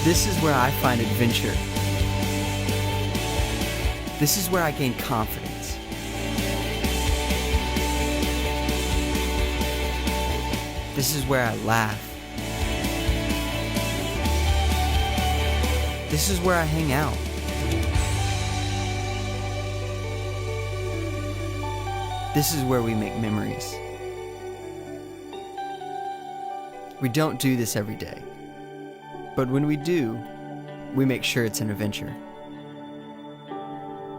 This is where I find adventure. This is where I gain confidence. This is where I laugh. This is where I hang out. This is where we make memories. We don't do this every day, but when we do, we make sure it's an adventure.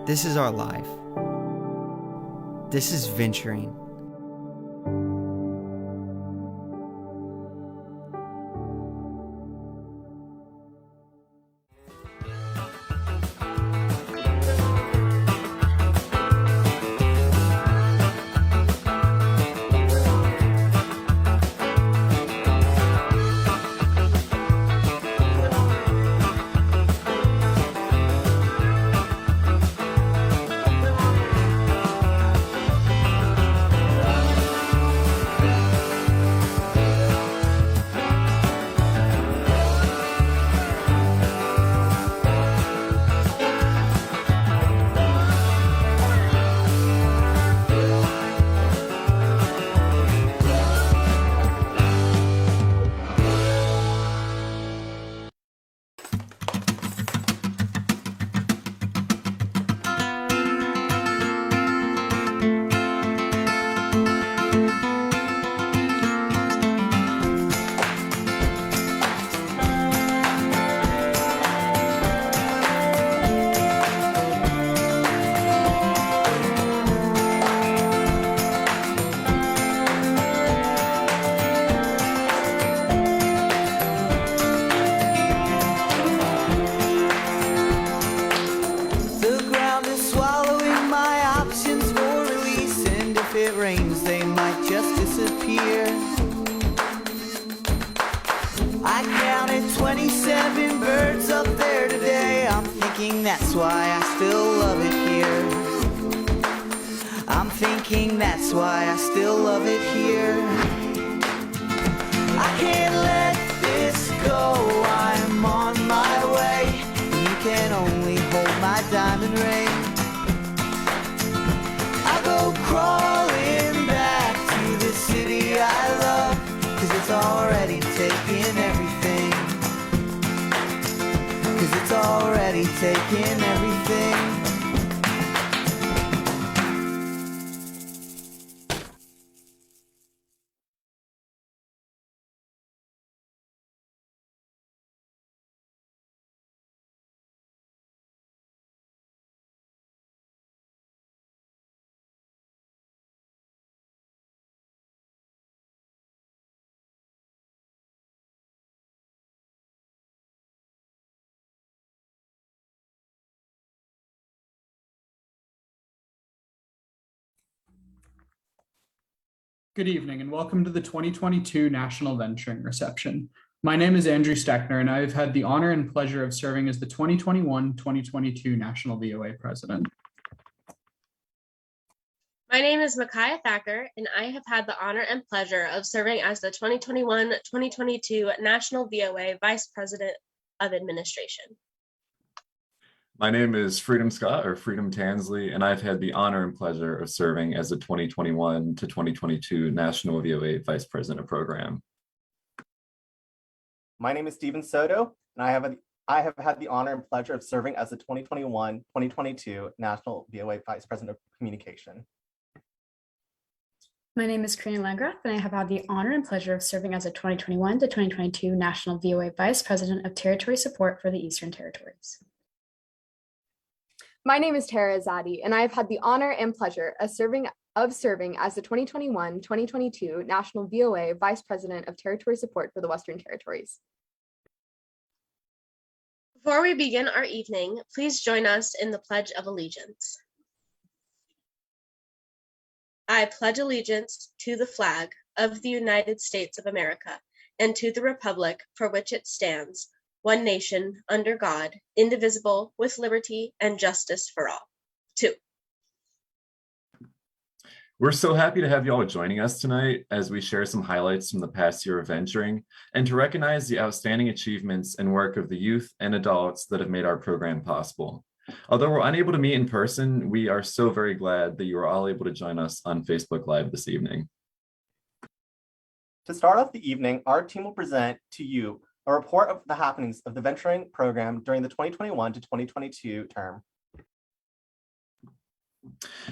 This is our life. This is venturing. If it rains, they might just disappear. I counted 27 birds up there today. I'm thinking that's why I still love it here. I'm thinking that's why I still love it here. I can't let this go, I'm on my way. You can only hold my diamond ring. I'll go crawling back to the city I love, 'cause it's already taken everything. 'Cause it's already taken everything. Good evening and welcome to the 2022 National Venturing Reception. My name is Andrew Steckner and I have had the honor and pleasure of serving as the 2021-2022 National VOA President. My name is Micaiah Thacker and I have had the honor and pleasure of serving as the 2021-2022 National VOA Vice President of Administration. My name is Freedom Scott, or Freedom Tansley, and I've had the honor and pleasure of serving as the 2021 to 2022 National VOA Vice President of Program. My name is Stephen Soto, and I have had the honor and pleasure of serving as the 2021-2022 National VOA Vice President of Communication. My name is Karina Landgraf, and I have had the honor and pleasure of serving as the 2021 to 2022 National VOA Vice President of Territory Support for the Eastern Territories. My name is Tara Azadi, and I have had the honor and pleasure of serving as the 2021-2022 National VOA Vice President of Territory Support for the Western Territories. Before we begin our evening, please join us in the Pledge of Allegiance. I pledge allegiance to the flag of the United States of America and to the republic for which it stands, one nation, under God, indivisible, with liberty and justice for all. 2. We're so happy to have you all joining us tonight as we share some highlights from the past year of venturing and to recognize the outstanding achievements and work of the youth and adults that have made our program possible. Although we're unable to meet in person, we are so very glad that you are all able to join us on Facebook Live this evening. To start off the evening, our team will present to you a report of the happenings of the venturing program during the 2021 to 2022 term.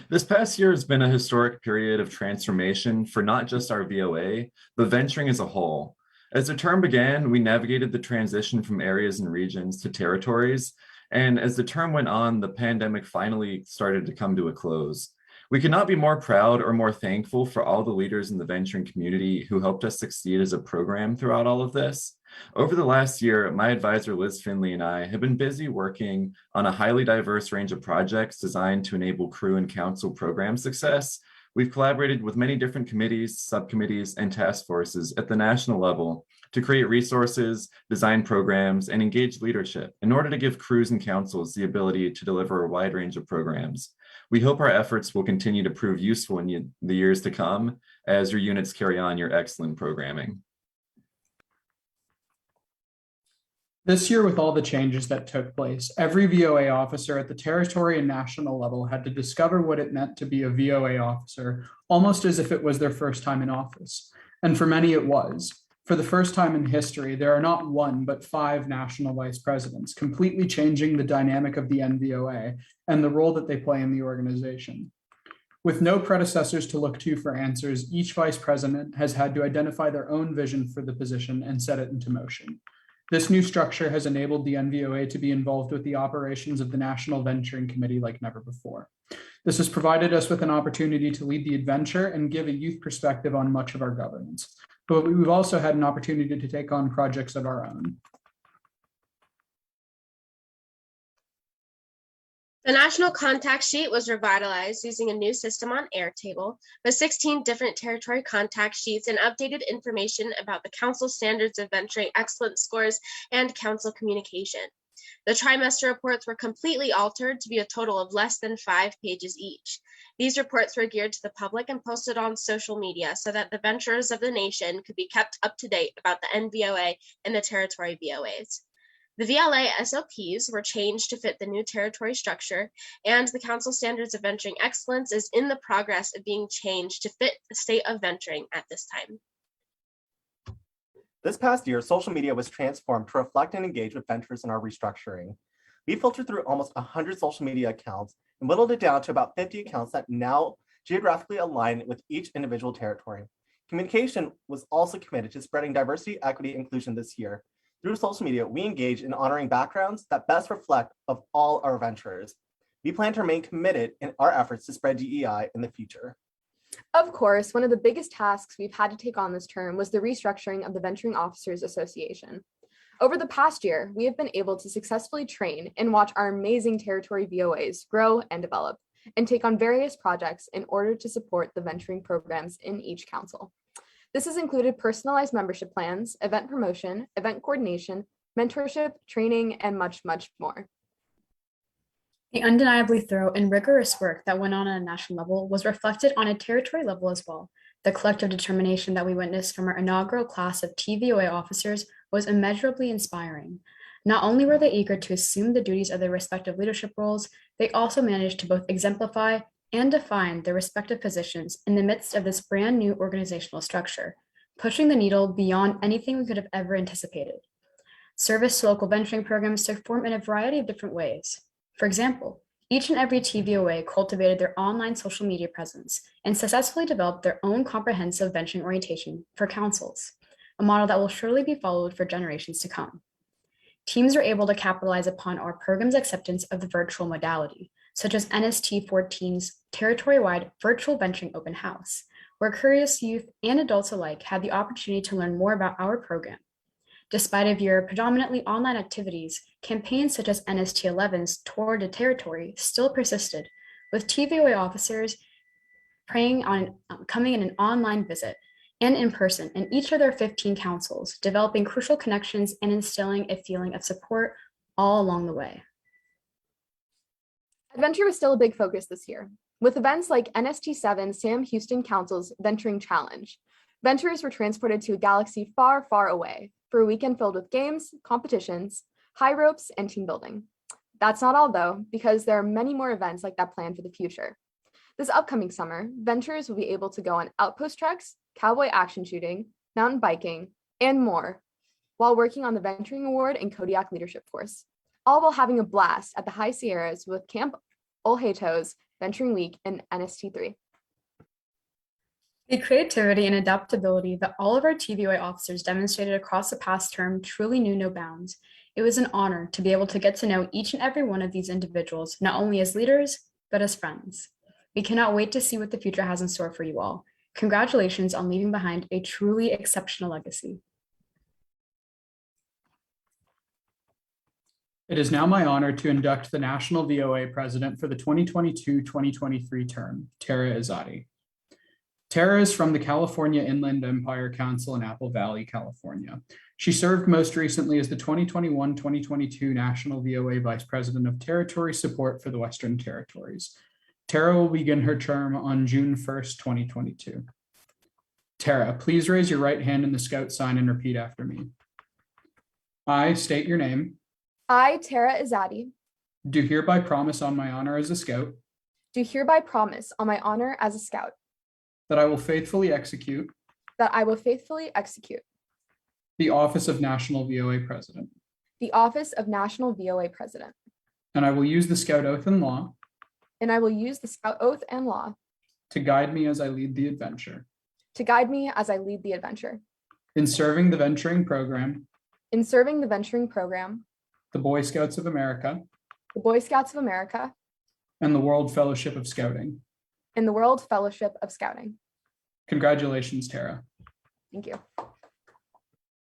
This past year has been a historic period of transformation for not just our VOA, but venturing as a whole. As the term began, we navigated the transition from areas and regions to territories, and as the term went on, the pandemic finally started to come to a close. We could not be more proud or more thankful for all the leaders in the venturing community who helped us succeed as a program throughout all of this. Over the last year, my advisor Liz Finley and I have been busy working on a highly diverse range of projects designed to enable crew and council program success. We've collaborated with many different committees, subcommittees, and task forces at the national level to create resources, design programs, and engage leadership in order to give crews and councils the ability to deliver a wide range of programs. We hope our efforts will continue to prove useful in the years to come as your units carry on your excellent programming. This year, with all the changes that took place, every VOA officer at the territory and national level had to discover what it meant to be a VOA officer, almost as if it was their first time in office. And for many, it was. For the first time in history, there are not one, but 5 national vice presidents, completely changing the dynamic of the NVOA and the role that they play in the organization. With no predecessors to look to for answers, each vice president has had to identify their own vision for the position and set it into motion. This new structure has enabled the NVOA to be involved with the operations of the National Venturing Committee like never before. This has provided us with an opportunity to lead the adventure and give a youth perspective on much of our governance. But we've also had an opportunity to take on projects of our own. The national contact sheet was revitalized using a new system on Airtable with 16 different territory contact sheets and updated information about the council standards of venturing excellence scores and council communication. The trimester reports were completely altered to be a total of less than 5 pages each. These reports were geared to the public and posted on social media so that the venturers of the nation could be kept up to date about the NVOA and the territory VOAs. The VLA SOPs were changed to fit the new territory structure, and the Council Standards of Venturing Excellence is in the progress of being changed to fit the state of venturing at this time. This past year, social media was transformed to reflect and engage with venturers in our restructuring. We filtered through almost 100 social media accounts and whittled it down to about 50 accounts that now geographically align with each individual territory. Communication was also committed to spreading diversity, equity, and inclusion this year. Through social media, we engage in honoring backgrounds that best reflect of all our venturers. We plan to remain committed in our efforts to spread DEI in the future. Of course, one of the biggest tasks we've had to take on this term was the restructuring of the Venturing Officers Association. Over the past year, we have been able to successfully train and watch our amazing territory VOAs grow and develop and take on various projects in order to support the venturing programs in each council. This has included personalized membership plans, event promotion, event coordination, mentorship, training, and much, much more. The undeniably thorough and rigorous work that went on at a national level was reflected on a territory level as well. The collective determination that we witnessed from our inaugural class of TVOA officers was immeasurably inspiring. Not only were they eager to assume the duties of their respective leadership roles, they also managed to both exemplify and define their respective positions in the midst of this brand new organizational structure, pushing the needle beyond anything we could have ever anticipated. Service to local venturing programs took form in a variety of different ways. For example, each and every TVOA cultivated their online social media presence and successfully developed their own comprehensive venturing orientation for councils, a model that will surely be followed for generations to come. Teams are able to capitalize upon our program's acceptance of the virtual modality, such as NST 14's territory-wide virtual venturing open house, where curious youth and adults alike had the opportunity to learn more about our program. Despite a year of predominantly online activities, campaigns such as NST 11's Tour de Territory still persisted, with TVOA officers preying on coming in an online visit and in person in each of their 15 councils, developing crucial connections and instilling a feeling of support all along the way. Adventure was still a big focus this year. With events like NST7 Sam Houston Council's Venturing Challenge, venturers were transported to a galaxy far, far away for a weekend filled with games, competitions, high ropes, and team building. That's not all though, because there are many more events like that planned for the future. This upcoming summer, venturers will be able to go on outpost treks, cowboy action shooting, mountain biking, and more, while working on the Venturing Award and Kodiak Leadership Course, all while having a blast at the High Sierras with Camp Olheto's Venturing Week and NST3. The creativity and adaptability that all of our TVOA officers demonstrated across the past term truly knew no bounds. It was an honor to be able to get to know each and every one of these individuals, not only as leaders, but as friends. We cannot wait to see what the future has in store for you all. Congratulations on leaving behind a truly exceptional legacy. It is now my honor to induct the National VOA President for the 2022-2023 term, Tara Izzati. Tara is from the California Inland Empire Council in Apple Valley, California. She served most recently as the 2021-2022 National VOA Vice President of Territory Support for the Western Territories. Tara will begin her term on June 1st, 2022. Tara, please raise your right hand in the Scout sign and repeat after me. I state your name. I, Tara Izzati, Do hereby promise on my honor as a Scout do hereby promise on my honor as a Scout that I will faithfully execute that I will faithfully execute the office of National VOA President, the office of National VOA President, and I will use the Scout oath and law and I will use the Scout oath and law to guide me as I lead the adventure. to guide me as I lead the adventure. In serving the venturing program, In serving the Venturing Program, the Boy Scouts of America, the Boy Scouts of America, and the World Fellowship of Scouting. and the World Fellowship of Scouting. Congratulations, Tara. Thank you.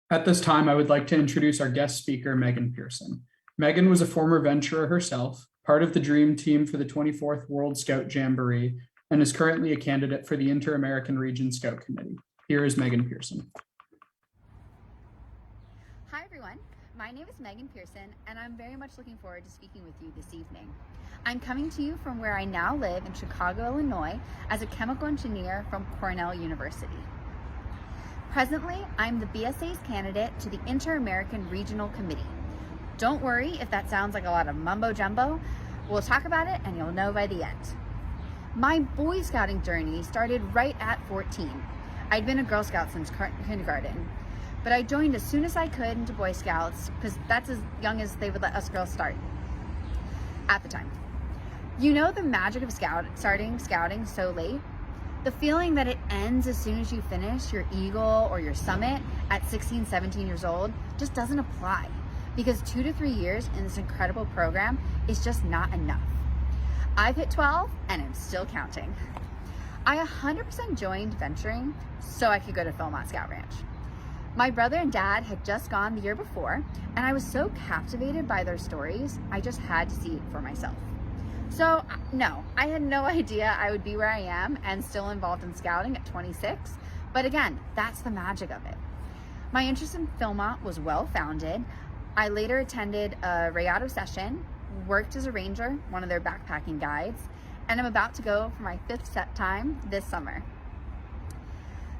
At this time, I would like to introduce our guest speaker, Megan Pearson. Megan was a former venturer herself, part of the dream team for the 24th World Scout Jamboree, and is currently a candidate for the Inter-American Region Scout Committee. Here is Megan Pearson. Hi everyone, my name is Megan Pearson and I'm very much looking forward to speaking with you this evening. I'm coming to you from where I now live in Chicago, Illinois as a chemical engineer from Cornell University. Presently, I'm the BSA's candidate to the Inter-American Regional Committee. Don't worry if that sounds like a lot of mumbo jumbo. We'll talk about it and you'll know by the end. My Boy Scouting journey started right at 14. I'd been a Girl Scout since kindergarten, but I joined as soon as I could into Boy Scouts because that's as young as they would let us girls start at the time. You know the magic of starting scouting so late? The feeling that it ends as soon as you finish your Eagle or your Summit at 16, 17 years old just doesn't apply because 2 to 3 years in this incredible program is just not enough. I've hit 12 and I'm still counting. I 100% joined venturing so I could go to Philmont Scout Ranch. My brother and dad had just gone the year before, and I was so captivated by their stories, I just had to see it for myself. So no, I had no idea I would be where I am and still involved in scouting at 26, but again, that's the magic of it. My interest in Philmont was well-founded. I later attended a Rayado session, worked as a ranger, one of their backpacking guides, and I'm about to go for my 5th set time this summer.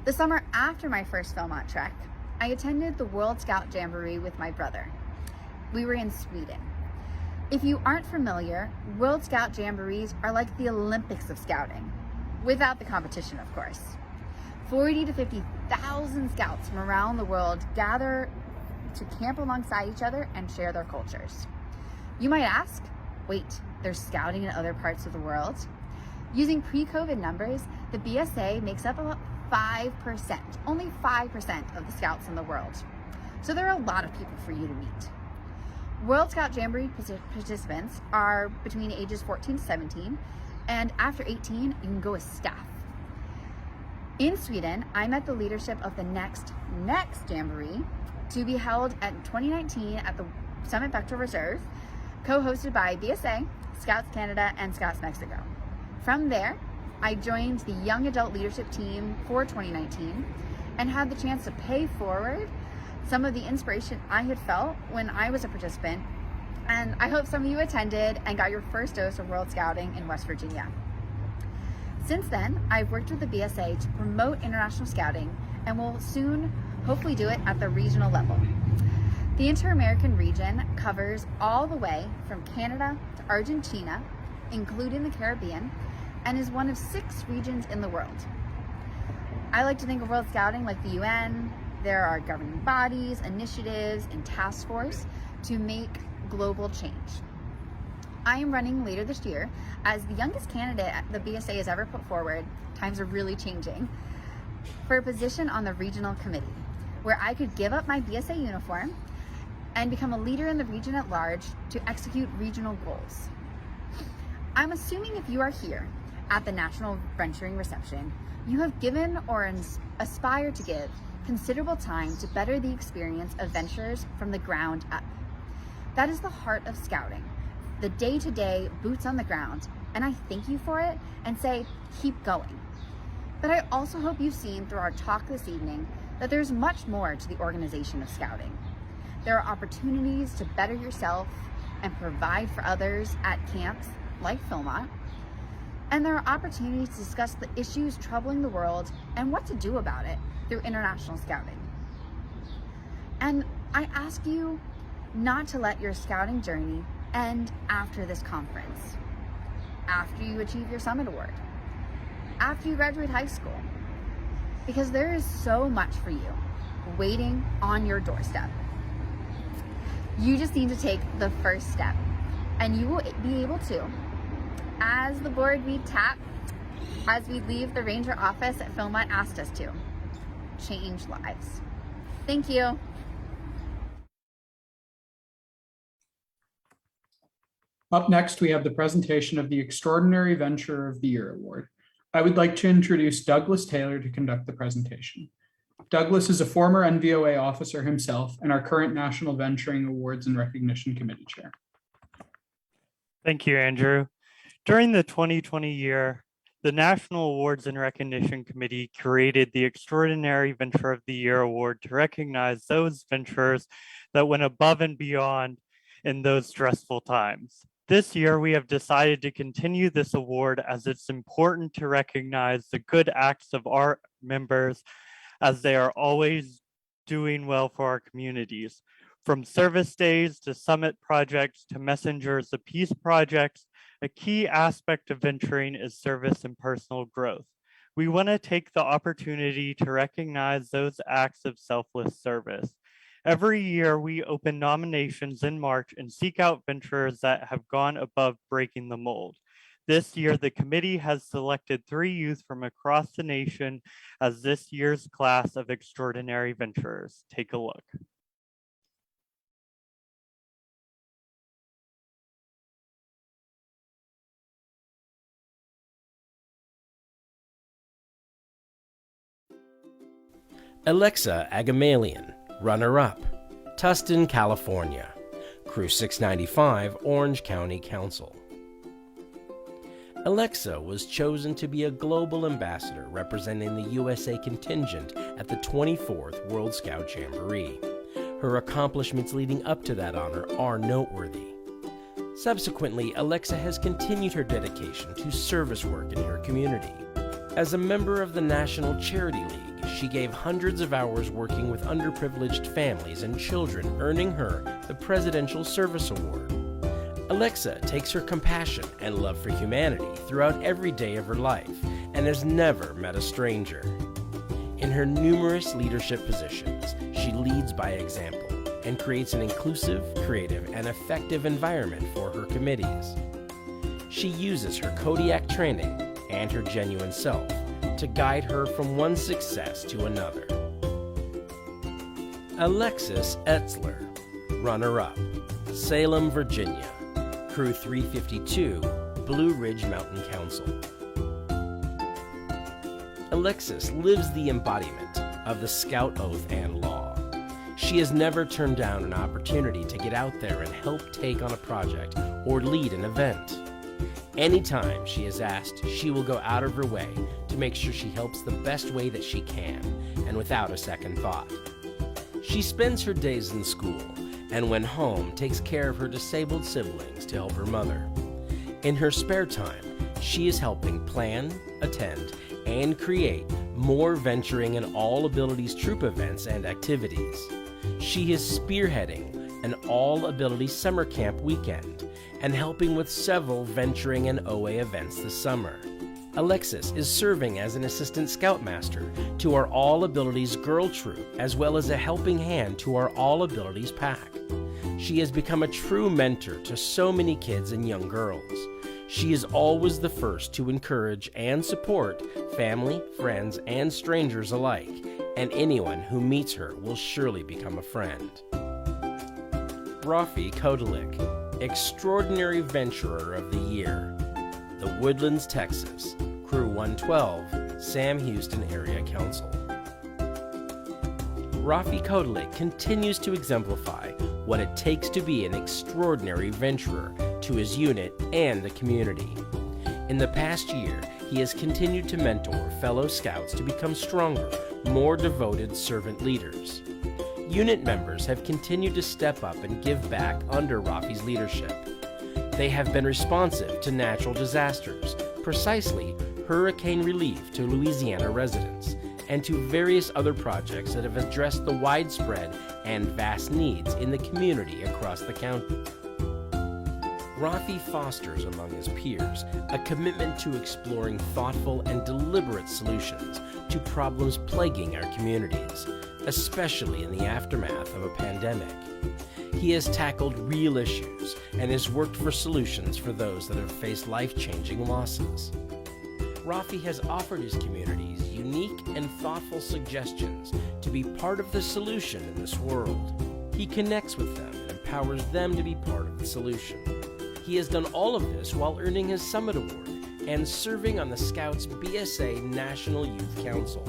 The summer after my first Philmont trek, I attended the World Scout Jamboree with my brother. We were in Sweden. If you aren't familiar, World Scout Jamborees are like the Olympics of scouting, without the competition, of course. 40 to 50,000 scouts from around the world gather to camp alongside each other and share their cultures. You might ask, wait, there's scouting in other parts of the world? Using pre-COVID numbers, the BSA makes up about 5%, only 5% of the scouts in the world. So there are a lot of people for you to meet. World Scout Jamboree participants are between ages 14 to 17, and after 18, you can go as staff. In Sweden, I met the leadership of the next Jamboree to be held in 2019 at the Summit Bechtel Reserve, co-hosted by BSA, Scouts Canada, and Scouts Mexico. From there, I joined the Young Adult Leadership Team for 2019 and had the chance to pay forward some of the inspiration I had felt when I was a participant, and I hope some of you attended and got your first dose of World Scouting in West Virginia. Since then, I've worked with the BSA to promote international scouting and will soon hopefully do it at the regional level. The Inter-American region covers all the way from Canada to Argentina, including the Caribbean, and is one of 6 regions in the world. I like to think of World Scouting like the UN. There are governing bodies, initiatives, and task force to make global change. I am running later this year as the youngest candidate the BSA has ever put forward. Times are really changing. For a position on the regional committee, where I could give up my BSA uniform and become a leader in the region at large to execute regional goals. I'm assuming if you are here at the National Venturing Reception, you have given or aspire to give considerable time to better the experience of venturers from the ground up. That is the heart of scouting, the day-to-day boots on the ground, and I thank you for it and say, keep going. But I also hope you've seen through our talk this evening that there's much more to the organization of scouting. There are opportunities to better yourself and provide for others at camps like Philmont, and there are opportunities to discuss the issues troubling the world and what to do about it through international scouting. And I ask you not to let your scouting journey end after this conference, after you achieve your Summit Award, after you graduate high school, because there is so much for you waiting on your doorstep. You just need to take the first step, and you will be able to, as the board we tap, as we leave the ranger office at Philmont asked us to, change lives. Thank you. Up next, we have the presentation of the Extraordinary Venturer of the Year Award. I would like to introduce Douglas Taylor to conduct the presentation. Douglas is a former NVOA officer himself and our current National Venturing Awards and Recognition Committee Chair. Thank you, Andrew. During the 2020 year, the National Awards and Recognition Committee created the Extraordinary Venturer of the Year Award to recognize those venturers that went above and beyond in those stressful times. This year, we have decided to continue this award as it's important to recognize the good acts of our members as they are always doing well for our communities. From service days to summit projects to messengers of peace projects, a key aspect of venturing is service and personal growth. We want to take the opportunity to recognize those acts of selfless service. Every year, we open nominations in March and seek out venturers that have gone above breaking the mold. This year, the committee has selected 3 youth from across the nation as this year's class of extraordinary venturers. Take a look. Alexa Agamalian, runner-up, Tustin, California, Crew 695, Orange County Council. Alexa was chosen to be a global ambassador representing the USA contingent at the 24th World Scout Jamboree. Her accomplishments leading up to that honor are noteworthy. Subsequently, Alexa has continued her dedication to service work in her community. As a member of the National Charity League, she gave hundreds of hours working with underprivileged families and children, earning her the Presidential Service Award. Alexa takes her compassion and love for humanity throughout every day of her life and has never met a stranger. In her numerous leadership positions, she leads by example and creates an inclusive, creative, and effective environment for her committees. She uses her Kodiak training and her genuine self to guide her from one success to another. Alexis Etzler, runner-up, Salem, Virginia, Crew 352, Blue Ridge Mountain Council. Alexis lives the embodiment of the Scout Oath and Law. She has never turned down an opportunity to get out there and help take on a project or lead an event. Anytime she is asked, she will go out of her way to make sure she helps the best way that she can, and without a second thought. She spends her days in school, and when home, takes care of her disabled siblings to help her mother. In her spare time, she is helping plan, attend, and create more venturing and all abilities troop events and activities. She is spearheading an all abilities summer camp weekend and helping with several venturing and OA events this summer. Alexis is serving as an assistant scoutmaster to our All Abilities Girl Troop, as well as a helping hand to our All Abilities Pack. She has become a true mentor to so many kids and young girls. She is always the first to encourage and support family, friends, and strangers alike, and anyone who meets her will surely become a friend. Rafi Kodelik, Extraordinary Venturer of the Year, The Woodlands, Texas, Crew 112, Sam Houston Area Council. Rafi Kodelik continues to exemplify what it takes to be an extraordinary venturer to his unit and the community. In the past year, he has continued to mentor fellow scouts to become stronger, more devoted servant leaders. Unit members have continued to step up and give back under Rafi's leadership. They have been responsive to natural disasters, precisely hurricane relief to Louisiana residents, and to various other projects that have addressed the widespread and vast needs in the community across the county. Rafi fosters among his peers a commitment to exploring thoughtful and deliberate solutions to problems plaguing our communities, especially in the aftermath of a pandemic. He has tackled real issues and has worked for solutions for those that have faced life-changing losses. Rafi has offered his communities unique and thoughtful suggestions to be part of the solution in this world. He connects with them and empowers them to be part of the solution. He has done all of this while earning his Summit Award and serving on the Scouts BSA National Youth Council.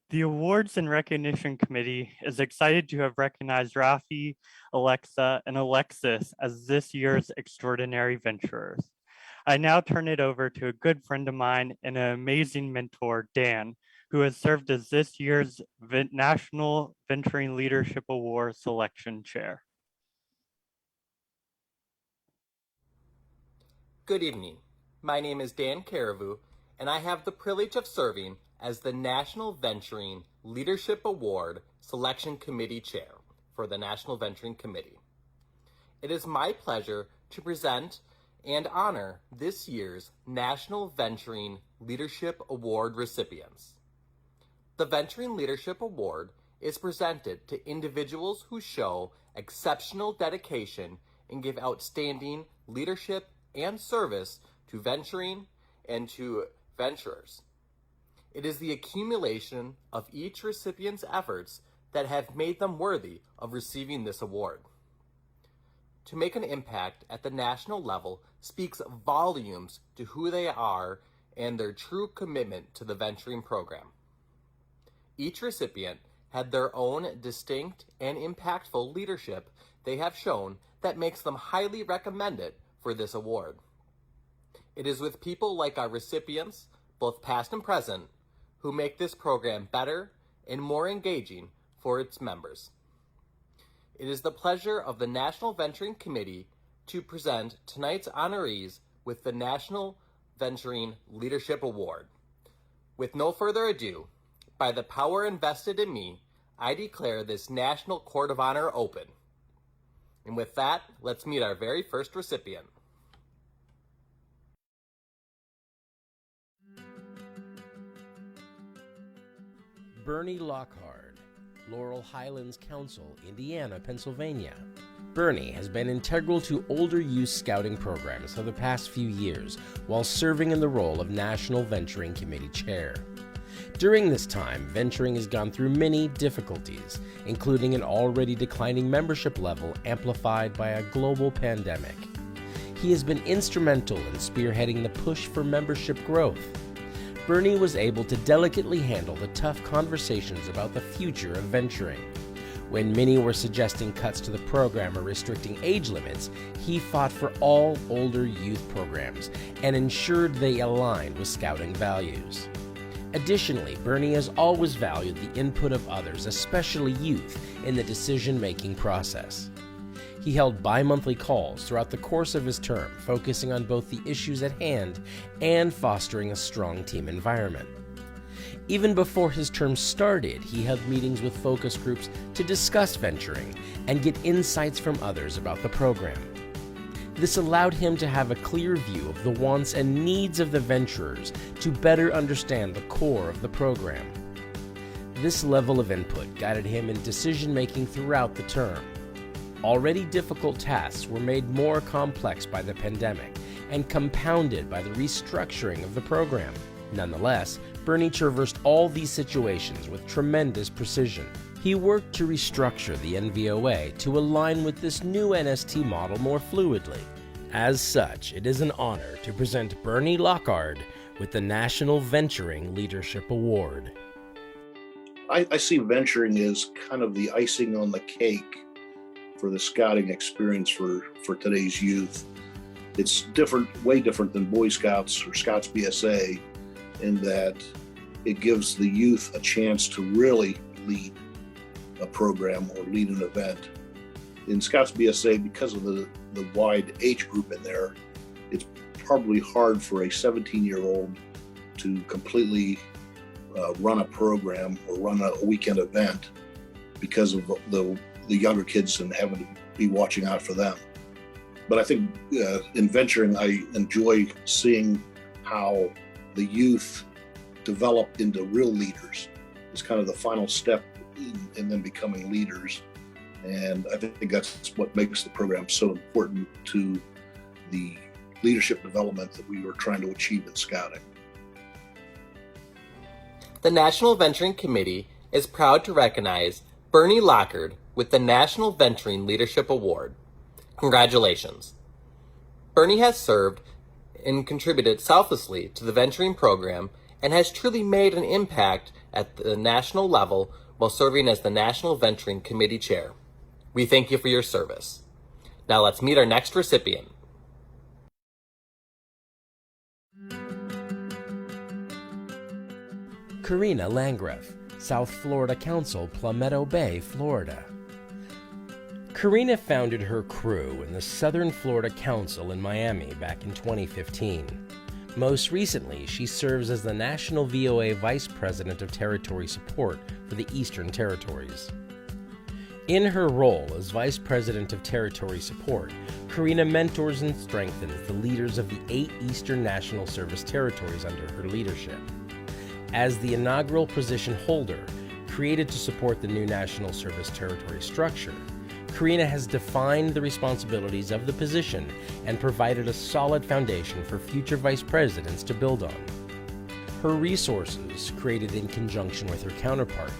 The Awards and Recognition Committee is excited to have recognized Rafi, Alexa, and Alexis as this year's Extraordinary Venturers. I now turn it over to a good friend of mine and an amazing mentor, Dan, who has served as this year's National Venturing Leadership Award Selection Chair. Good evening. My name is Dan Caribou, and I have the privilege of serving as the National Venturing Leadership Award Selection Committee Chair for the National Venturing Committee. It is my pleasure to present and honor this year's National Venturing Leadership Award recipients. The Venturing Leadership Award is presented to individuals who show exceptional dedication and give outstanding leadership and service to venturing and to venturers. It is the accumulation of each recipient's efforts that have made them worthy of receiving this award. To make an impact at the national level speaks volumes to who they are and their true commitment to the venturing program. Each recipient had their own distinct and impactful leadership they have shown that makes them highly recommended for this award. It is with people like our recipients, both past and present, who make this program better and more engaging for its members. It is the pleasure of the National Venturing Committee to present tonight's honorees with the National Venturing Leadership Award. With no further ado, by the power invested in me, I declare this National Court of Honor open. And with that, let's meet our very first recipient. Bernie Lockhart, Laurel Highlands Council, Indiana, Pennsylvania. Bernie has been integral to older youth scouting programs for the past few years while serving in the role of National Venturing Committee Chair. During this time, venturing has gone through many difficulties, including an already declining membership level amplified by a global pandemic. He has been instrumental in spearheading the push for membership growth. Bernie was able to delicately handle the tough conversations about the future of venturing. When many were suggesting cuts to the program or restricting age limits, he fought for all older youth programs and ensured they aligned with scouting values. Additionally, Bernie has always valued the input of others, especially youth, in the decision-making process. He held bi-monthly calls throughout the course of his term, focusing on both the issues at hand and fostering a strong team environment. Even before his term started, he held meetings with focus groups to discuss venturing and get insights from others about the program. This allowed him to have a clear view of the wants and needs of the venturers to better understand the core of the program. This level of input guided him in decision-making throughout the term. Already difficult tasks were made more complex by the pandemic and compounded by the restructuring of the program. Nonetheless, Bernie traversed all these situations with tremendous precision. He worked to restructure the NVOA to align with this new NST model more fluidly. As such, it is an honor to present Bernie Lockard with the National Venturing Leadership Award. I see venturing as kind of the icing on the cake for the scouting experience for today's youth. It's different, way different than Boy Scouts or Scouts BSA in that it gives the youth a chance to really lead a program or lead an event. In Scouts BSA, because of the wide age group in there, it's probably hard for a 17-year-old to completely run a program or run a weekend event because of the younger kids and having to be watching out for them. But I think in venturing, I enjoy seeing how the youth develop into real leaders. It's kind of the final step in them becoming leaders. And I think that's what makes the program so important to the leadership development that we were trying to achieve in scouting. The National Venturing Committee is proud to recognize Bernie Lockard with the National Venturing Leadership Award. Congratulations. Bernie has served and contributed selflessly to the venturing program and has truly made an impact at the national level while serving as the National Venturing Committee Chair. We thank you for your service. Now let's meet our next recipient. Karina Landgraf, South Florida Council, Palmetto Bay, Florida. Karina founded her crew in the Southern Florida Council in Miami back in 2015. Most recently, she serves as the National VOA Vice President of Territory Support for the Eastern Territories. In her role as Vice President of Territory Support, Karina mentors and strengthens the leaders of the 8 Eastern National Service territories under her leadership. As the inaugural position holder, created to support the new National Service Territory structure, Karina has defined the responsibilities of the position and provided a solid foundation for future vice presidents to build on. Her resources, created in conjunction with her counterpart,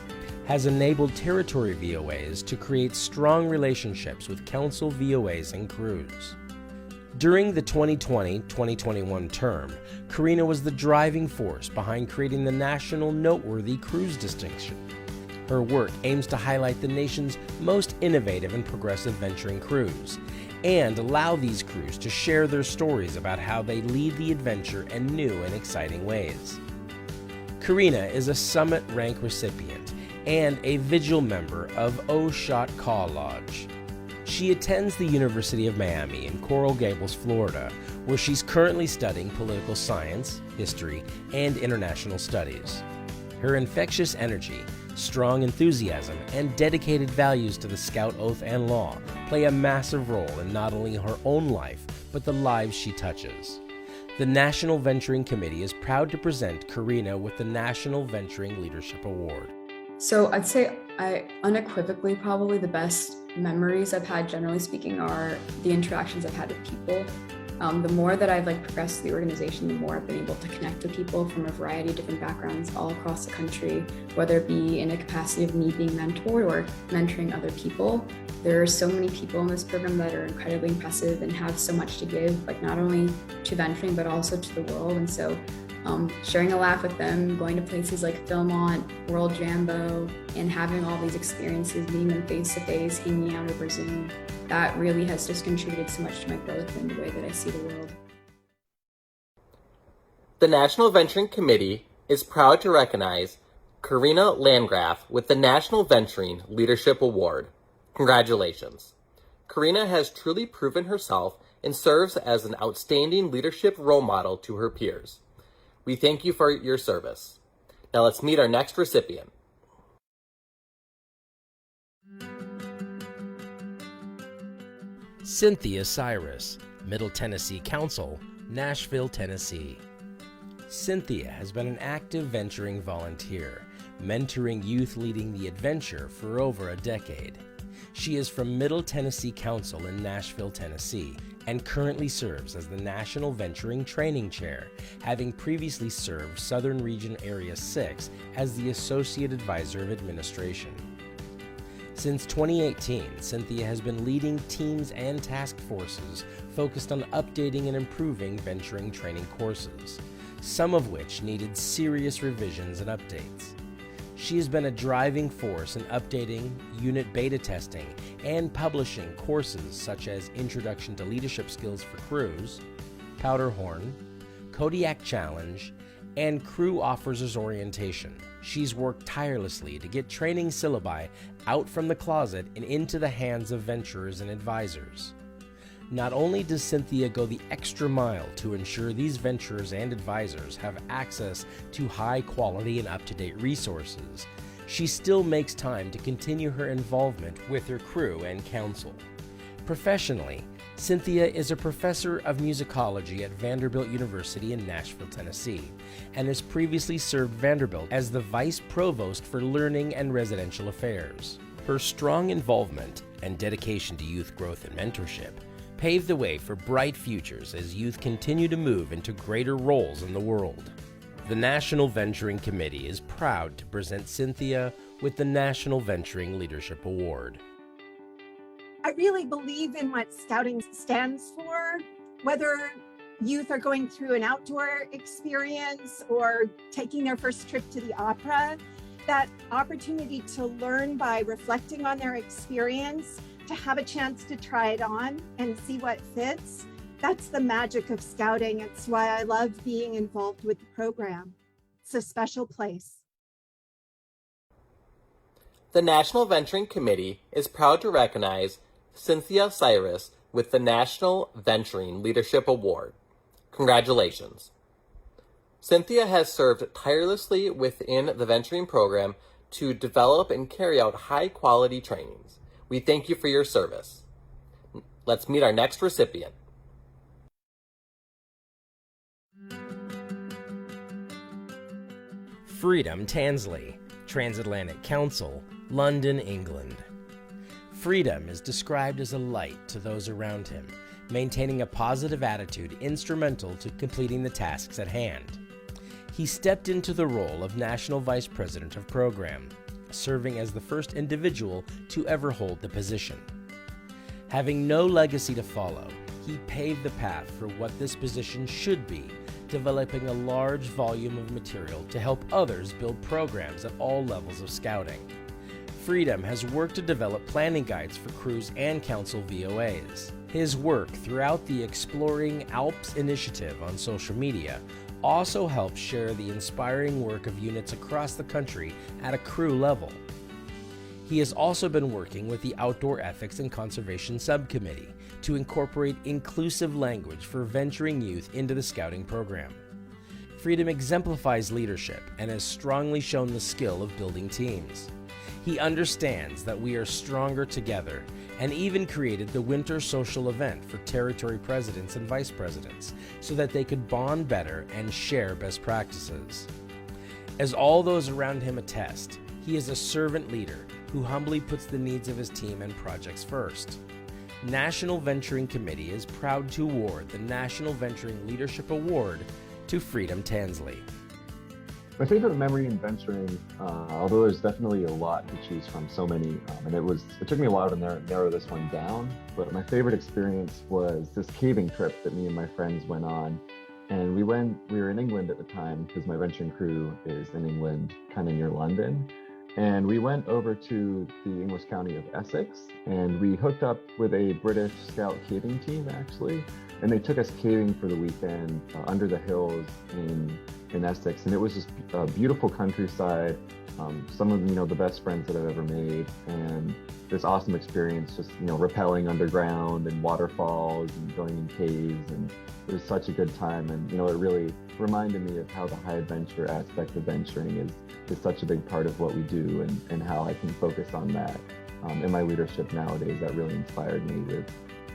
has enabled territory VOAs to create strong relationships with council VOAs and crews. During the 2020-2021 term, Karina was the driving force behind creating the National Noteworthy Cruise distinction. Her work aims to highlight the nation's most innovative and progressive venturing crews, and allow these crews to share their stories about how they lead the adventure in new and exciting ways. Karina is a Summit Rank recipient and a Vigil member of O-Shot Caw Lodge. She attends the University of Miami in Coral Gables, Florida, where she's currently studying political science, history, and international studies. Her infectious energy, strong enthusiasm, and dedicated values to the Scout Oath and law play a massive role in not only her own life, but the lives she touches. The National Venturing Committee is proud to present Karina with the National Venturing Leadership Award. So I'd say unequivocally probably the best memories I've had, generally speaking, are the interactions I've had with people. The more that I've progressed the organization, the more I've been able to connect with people from a variety of different backgrounds all across the country, whether it be in a capacity of me being mentored or mentoring other people. There are so many people in this program that are incredibly impressive and have so much to give, not only to venturing, but also to the world. And so sharing a laugh with them, going to places like Philmont, World Jambo, and having all these experiences, meeting them face-to-face, hanging out over Zoom, that really has just contributed so much to my growth and the way that I see the world. The National Venturing Committee is proud to recognize Karina Landgraf with the National Venturing Leadership Award. Congratulations. Karina has truly proven herself and serves as an outstanding leadership role model to her peers. We thank you for your service. Now let's meet our next recipient. Cynthia Cyrus, Middle Tennessee Council, Nashville, Tennessee. Cynthia has been an active venturing volunteer, mentoring youth leading the adventure for over a decade. She is from Middle Tennessee Council in Nashville, Tennessee, and currently serves as the National Venturing Training Chair, having previously served Southern Region Area 6 as the Associate Advisor of Administration. Since 2018, Cynthia has been leading teams and task forces focused on updating and improving venturing training courses, some of which needed serious revisions and updates. She has been a driving force in updating, unit beta testing, and publishing courses such as Introduction to Leadership Skills for Crews, Powderhorn, Kodiak Challenge, and Crew Officers Orientation. She's worked tirelessly to get training syllabi out from the closet and into the hands of venturers and advisors. Not only does Cynthia go the extra mile to ensure these venturers and advisors have access to high quality and up-to-date resources, she still makes time to continue her involvement with her crew and council. Professionally, Cynthia is a professor of musicology at Vanderbilt University in Nashville, Tennessee, and has previously served Vanderbilt as the Vice Provost for Learning and Residential Affairs. Her strong involvement and dedication to youth growth and mentorship paved the way for bright futures as youth continue to move into greater roles in the world. The National Venturing Committee is proud to present Cynthia with the National Venturing Leadership Award. I really believe in what Scouting stands for, whether youth are going through an outdoor experience or taking their first trip to the opera. That opportunity to learn by reflecting on their experience, to have a chance to try it on and see what fits. That's the magic of Scouting. It's why I love being involved with the program. It's a special place. The National Venturing Committee is proud to recognize Cynthia Cyrus with the National Venturing Leadership Award. Congratulations. Cynthia has served tirelessly within the venturing program to develop and carry out high-quality trainings. We thank you for your service. Let's meet our next recipient. Freedom Tansley, Transatlantic Council, London, England. Freedom is described as a light to those around him, maintaining a positive attitude instrumental to completing the tasks at hand. He stepped into the role of National Vice President of Program, serving as the first individual to ever hold the position. Having no legacy to follow, he paved the path for what this position should be, developing a large volume of material to help others build programs at all levels of Scouting. Freedom has worked to develop planning guides for crews and council VOAs. His work throughout the Exploring Alps initiative on social media also helps share the inspiring work of units across the country at a crew level. He has also been working with the Outdoor Ethics and Conservation Subcommittee to incorporate inclusive language for venturing youth into the Scouting program. Freedom exemplifies leadership and has strongly shown the skill of building teams. He understands that we are stronger together and even created the winter social event for territory presidents and vice presidents so that they could bond better and share best practices. As all those around him attest, he is a servant leader who humbly puts the needs of his team and projects first. National Venturing Committee is proud to award the National Venturing Leadership Award to Freedom Tansley. My favorite memory in venturing, although there's definitely a lot to choose from, so many, and it took me a while to narrow this one down, but my favorite experience was this caving trip that me and my friends went on. And we were in England at the time because my venturing crew is in England, kind of near London. And we went over to the English county of Essex, and we hooked up with a British Scout caving team, actually. And they took us caving for the weekend under the hills in in Essex, and it was just a beautiful countryside. Some of the best friends that I've ever made, and this awesome experience, just rappelling underground and waterfalls and going in caves, and it was such a good time. And it really reminded me of how the high adventure aspect of venturing is such a big part of what we do, and how I can focus on that in my leadership nowadays. That really inspired me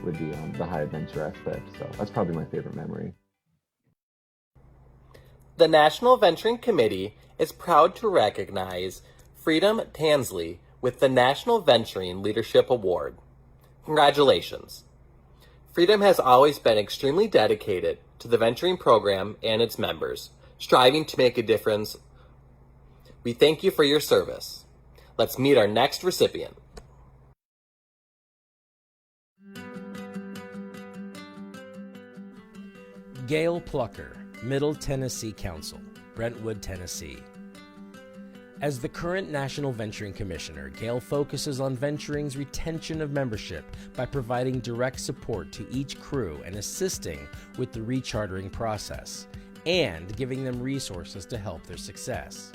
with the high adventure aspect. So that's probably my favorite memory. The National Venturing Committee is proud to recognize Freedom Tansley with the National Venturing Leadership Award. Congratulations. Freedom has always been extremely dedicated to the venturing program and its members, striving to make a difference. We thank you for your service. Let's meet our next recipient. Gail Plucker, Middle Tennessee Council, Brentwood, Tennessee. As the current National Venturing Commissioner, Gail focuses on venturing's retention of membership by providing direct support to each crew and assisting with the rechartering process, and giving them resources to help their success.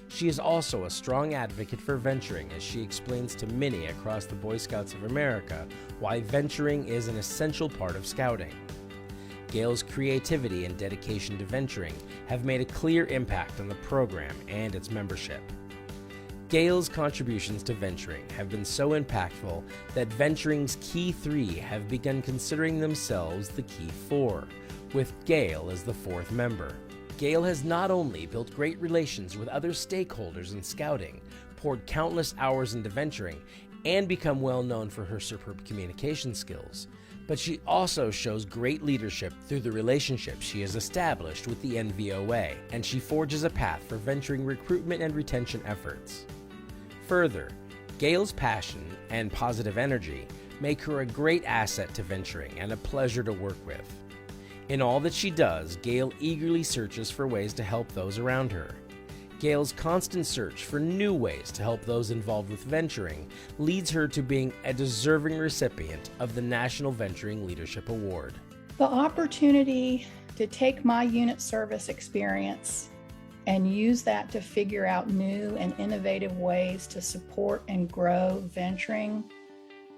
She is also a strong advocate for venturing, as she explains to many across the Boy Scouts of America why venturing is an essential part of Scouting. Gail's creativity and dedication to venturing have made a clear impact on the program and its membership. Gail's contributions to venturing have been so impactful that venturing's Key 3 have begun considering themselves the Key 4, with Gail as the fourth member. Gail has not only built great relations with other stakeholders in Scouting, poured countless hours into venturing, and become well known for her superb communication skills, but she also shows great leadership through the relationships she has established with the NVOA, and she forges a path for venturing recruitment and retention efforts. Further, Gail's passion and positive energy make her a great asset to venturing and a pleasure to work with. In all that she does, Gail eagerly searches for ways to help those around her. Gail's constant search for new ways to help those involved with venturing leads her to being a deserving recipient of the National Venturing Leadership Award. The opportunity to take my unit service experience and use that to figure out new and innovative ways to support and grow venturing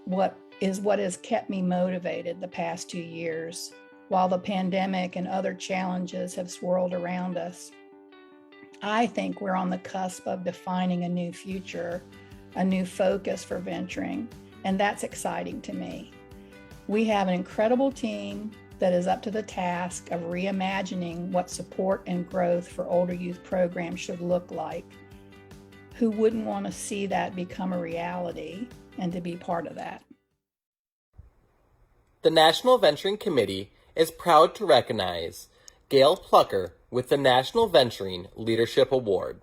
what has kept me motivated the past 2 years while the pandemic and other challenges have swirled around us. I think we're on the cusp of defining a new future, a new focus for venturing, and that's exciting to me. We have an incredible team that is up to the task of reimagining what support and growth for older youth programs should look like. Who wouldn't want to see that become a reality and to be part of that? The National Venturing Committee is proud to recognize Gail Plucker with the National Venturing Leadership Award.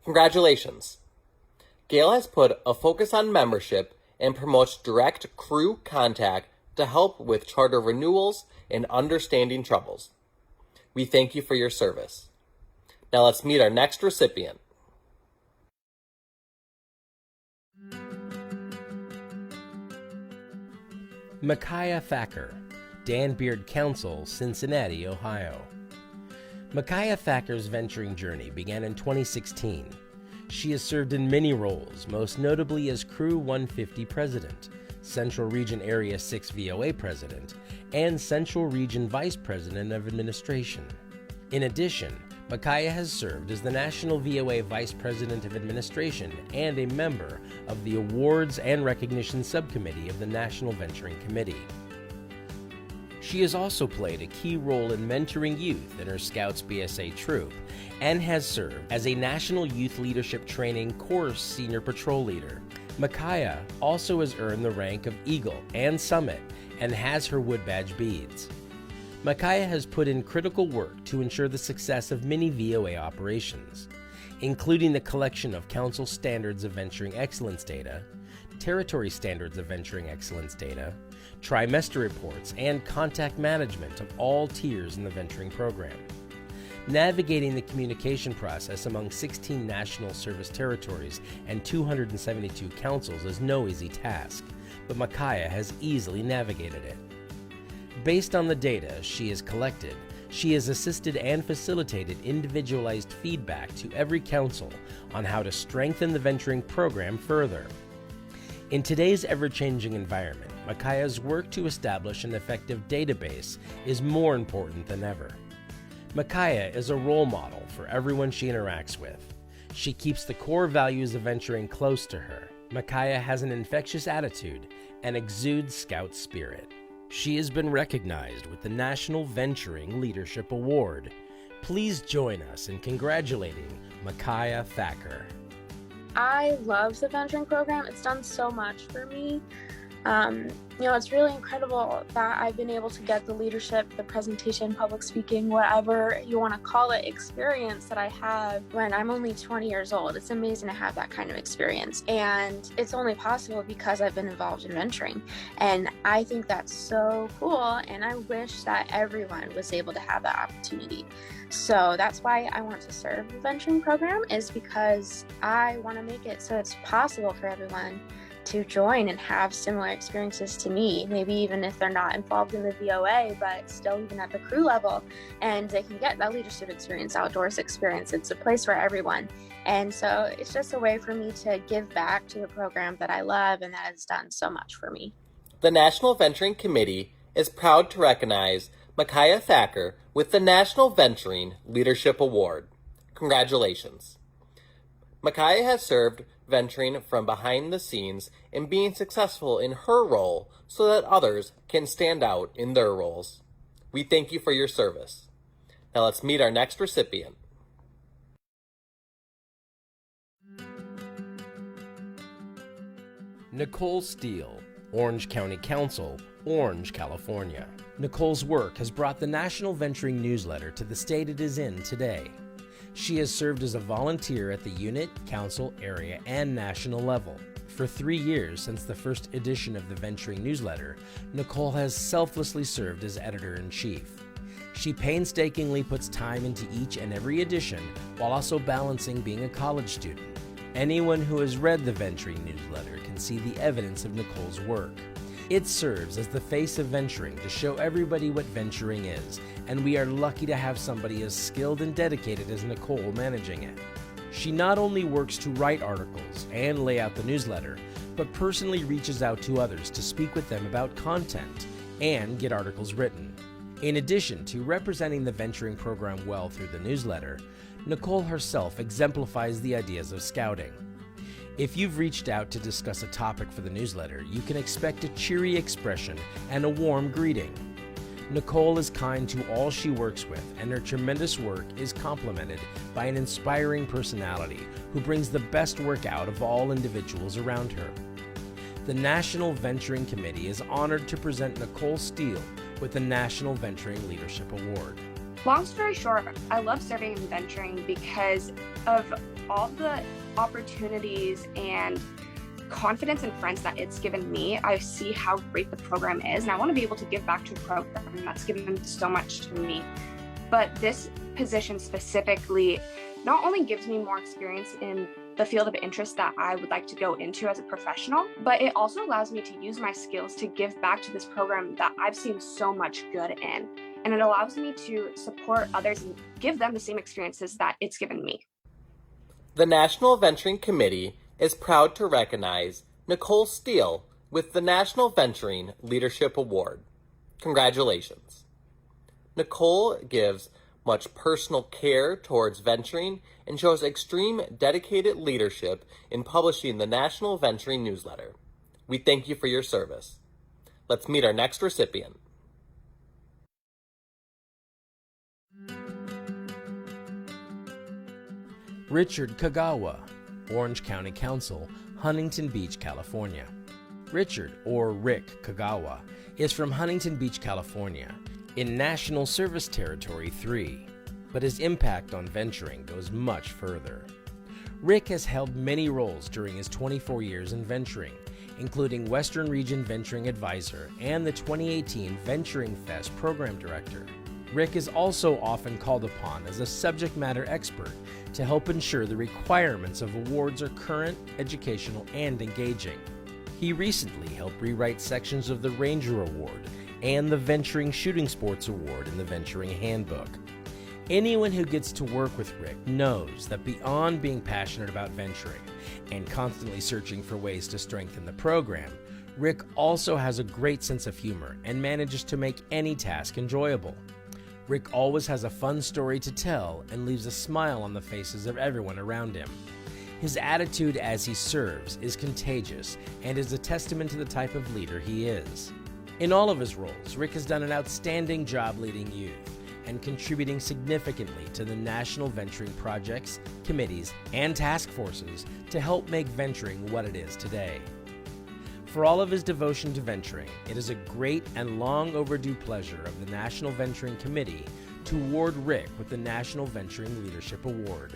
Congratulations. Gail has put a focus on membership and promotes direct crew contact to help with charter renewals and understanding troubles. We thank you for your service. Now let's meet our next recipient. Micaiah Thacker, Dan Beard Council, Cincinnati, Ohio. Micaiah Thacker's venturing journey began in 2016. She has served in many roles, most notably as Crew 150 President, Central Region Area 6 VOA President, and Central Region Vice President of Administration. In addition, Micaiah has served as the National VOA Vice President of Administration and a member of the Awards and Recognition Subcommittee of the National Venturing Committee. She has also played a key role in mentoring youth in her Scouts BSA troop and has served as a National Youth Leadership Training Course Senior Patrol Leader. Micaiah also has earned the rank of Eagle and Summit and has her Wood Badge beads. Micaiah has put in critical work to ensure the success of many VOA operations, including the collection of Council Standards of Venturing Excellence data, Territory Standards of Venturing Excellence data, trimester reports, and contact management of all tiers in the venturing program. Navigating the communication process among 16 national service territories and 272 councils is no easy task, but Micaiah has easily navigated it. Based on the data she has collected, She has assisted and facilitated individualized feedback to every council on how to strengthen the venturing program further. In today's ever-changing environment, Micaiah's work to establish an effective database is more important than ever. Micaiah is a role model for everyone she interacts with. She keeps the core values of venturing close to her. Micaiah has an infectious attitude and exudes Scout spirit. She has been recognized with the National Venturing Leadership Award. Please join us in congratulating Micaiah Thacker. I love the venturing program. It's done so much for me. It's really incredible that I've been able to get the leadership, the presentation, public speaking, whatever you want to call it, experience that I have when I'm only 20 years old. It's amazing to have that kind of experience. And it's only possible because I've been involved in venturing. And I think that's so cool. And I wish that everyone was able to have that opportunity. So that's why I want to serve the venturing program, is because I want to make it so it's possible for everyone to join and have similar experiences to me, maybe even if they're not involved in the VOA, but still even at the crew level, and they can get that leadership experience, outdoors experience. It's a place for everyone. And so it's just a way for me to give back to the program that I love and that has done so much for me. The National Venturing Committee is proud to recognize Micaiah Thacker with the National Venturing Leadership Award. Congratulations. Micaiah has served venturing from behind the scenes and being successful in her role so that others can stand out in their roles. We thank you for your service. Now let's meet our next recipient. Nicole Steele, Orange County Council, Orange, California. Nicole's work has brought the National Venturing Newsletter to the state it is in today. She has served as a volunteer at the unit, council, area, and national level. For 3 years since the first edition of the Venturing Newsletter, Nicole has selflessly served as editor-in-chief. She painstakingly puts time into each and every edition while also balancing being a college student. Anyone who has read the Venturing Newsletter can see the evidence of Nicole's work. It serves as the face of venturing to show everybody what venturing is, and we are lucky to have somebody as skilled and dedicated as Nicole managing it. She not only works to write articles and lay out the newsletter, but personally reaches out to others to speak with them about content and get articles written. In addition to representing the venturing program well through the newsletter, Nicole herself exemplifies the ideas of scouting. If you've reached out to discuss a topic for the newsletter, you can expect a cheery expression and a warm greeting. Nicole is kind to all she works with, and her tremendous work is complemented by an inspiring personality who brings the best work out of all individuals around her. The National Venturing Committee is honored to present Nicole Steele with the National Venturing Leadership Award. Long story short, I love serving and venturing because of all the opportunities and confidence and friends that it's given me. I see how great the program is, and I want to be able to give back to a program that's given so much to me. But this position specifically not only gives me more experience in the field of interest that I would like to go into as a professional, but it also allows me to use my skills to give back to this program that I've seen so much good in. And it allows me to support others and give them the same experiences that it's given me. The National Venturing Committee is proud to recognize Nicole Steele with the National Venturing Leadership Award. Congratulations. Nicole gives much personal care towards venturing and shows extreme dedicated leadership in publishing the National Venturing Newsletter. We thank you for your service. Let's meet our next recipient. Richard Kagawa, Orange County Council, Huntington Beach, California. Richard, or Rick Kagawa, is from Huntington Beach, California, in National Service Territory 3, but his impact on venturing goes much further. Rick has held many roles during his 24 years in venturing, including Western Region Venturing Advisor and the 2018 Venturing Fest Program Director. Rick is also often called upon as a subject matter expert to help ensure the requirements of awards are current, educational, and engaging. He recently helped rewrite sections of the Ranger Award and the Venturing Shooting Sports Award in the Venturing Handbook. Anyone who gets to work with Rick knows that beyond being passionate about venturing and constantly searching for ways to strengthen the program, Rick also has a great sense of humor and manages to make any task enjoyable. Rick always has a fun story to tell and leaves a smile on the faces of everyone around him. His attitude as he serves is contagious and is a testament to the type of leader he is. In all of his roles, Rick has done an outstanding job leading youth and contributing significantly to the national venturing projects, committees, and task forces to help make venturing what it is today. For all of his devotion to venturing, it is a great and long overdue pleasure of the National Venturing Committee to award Rick with the National Venturing Leadership Award.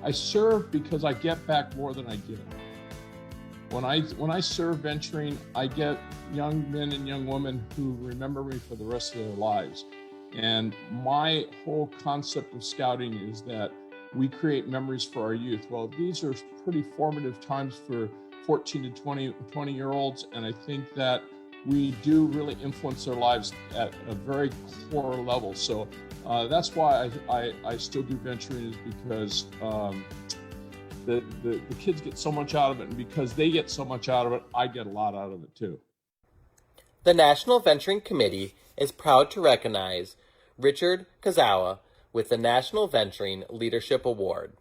I serve because I get back more than I give. When I serve venturing, I get young men and young women who remember me for the rest of their lives. And my whole concept of scouting is that we create memories for our youth. Well, these are pretty formative times for 14 to 20-year-olds, and I think that we do really influence their lives at a very core level. So that's why I still do venturing, is because the kids get so much out of it, and because they get so much out of it, I get a lot out of it too. The National Venturing Committee is proud to recognize Richard Kazawa with the National Venturing Leadership Award.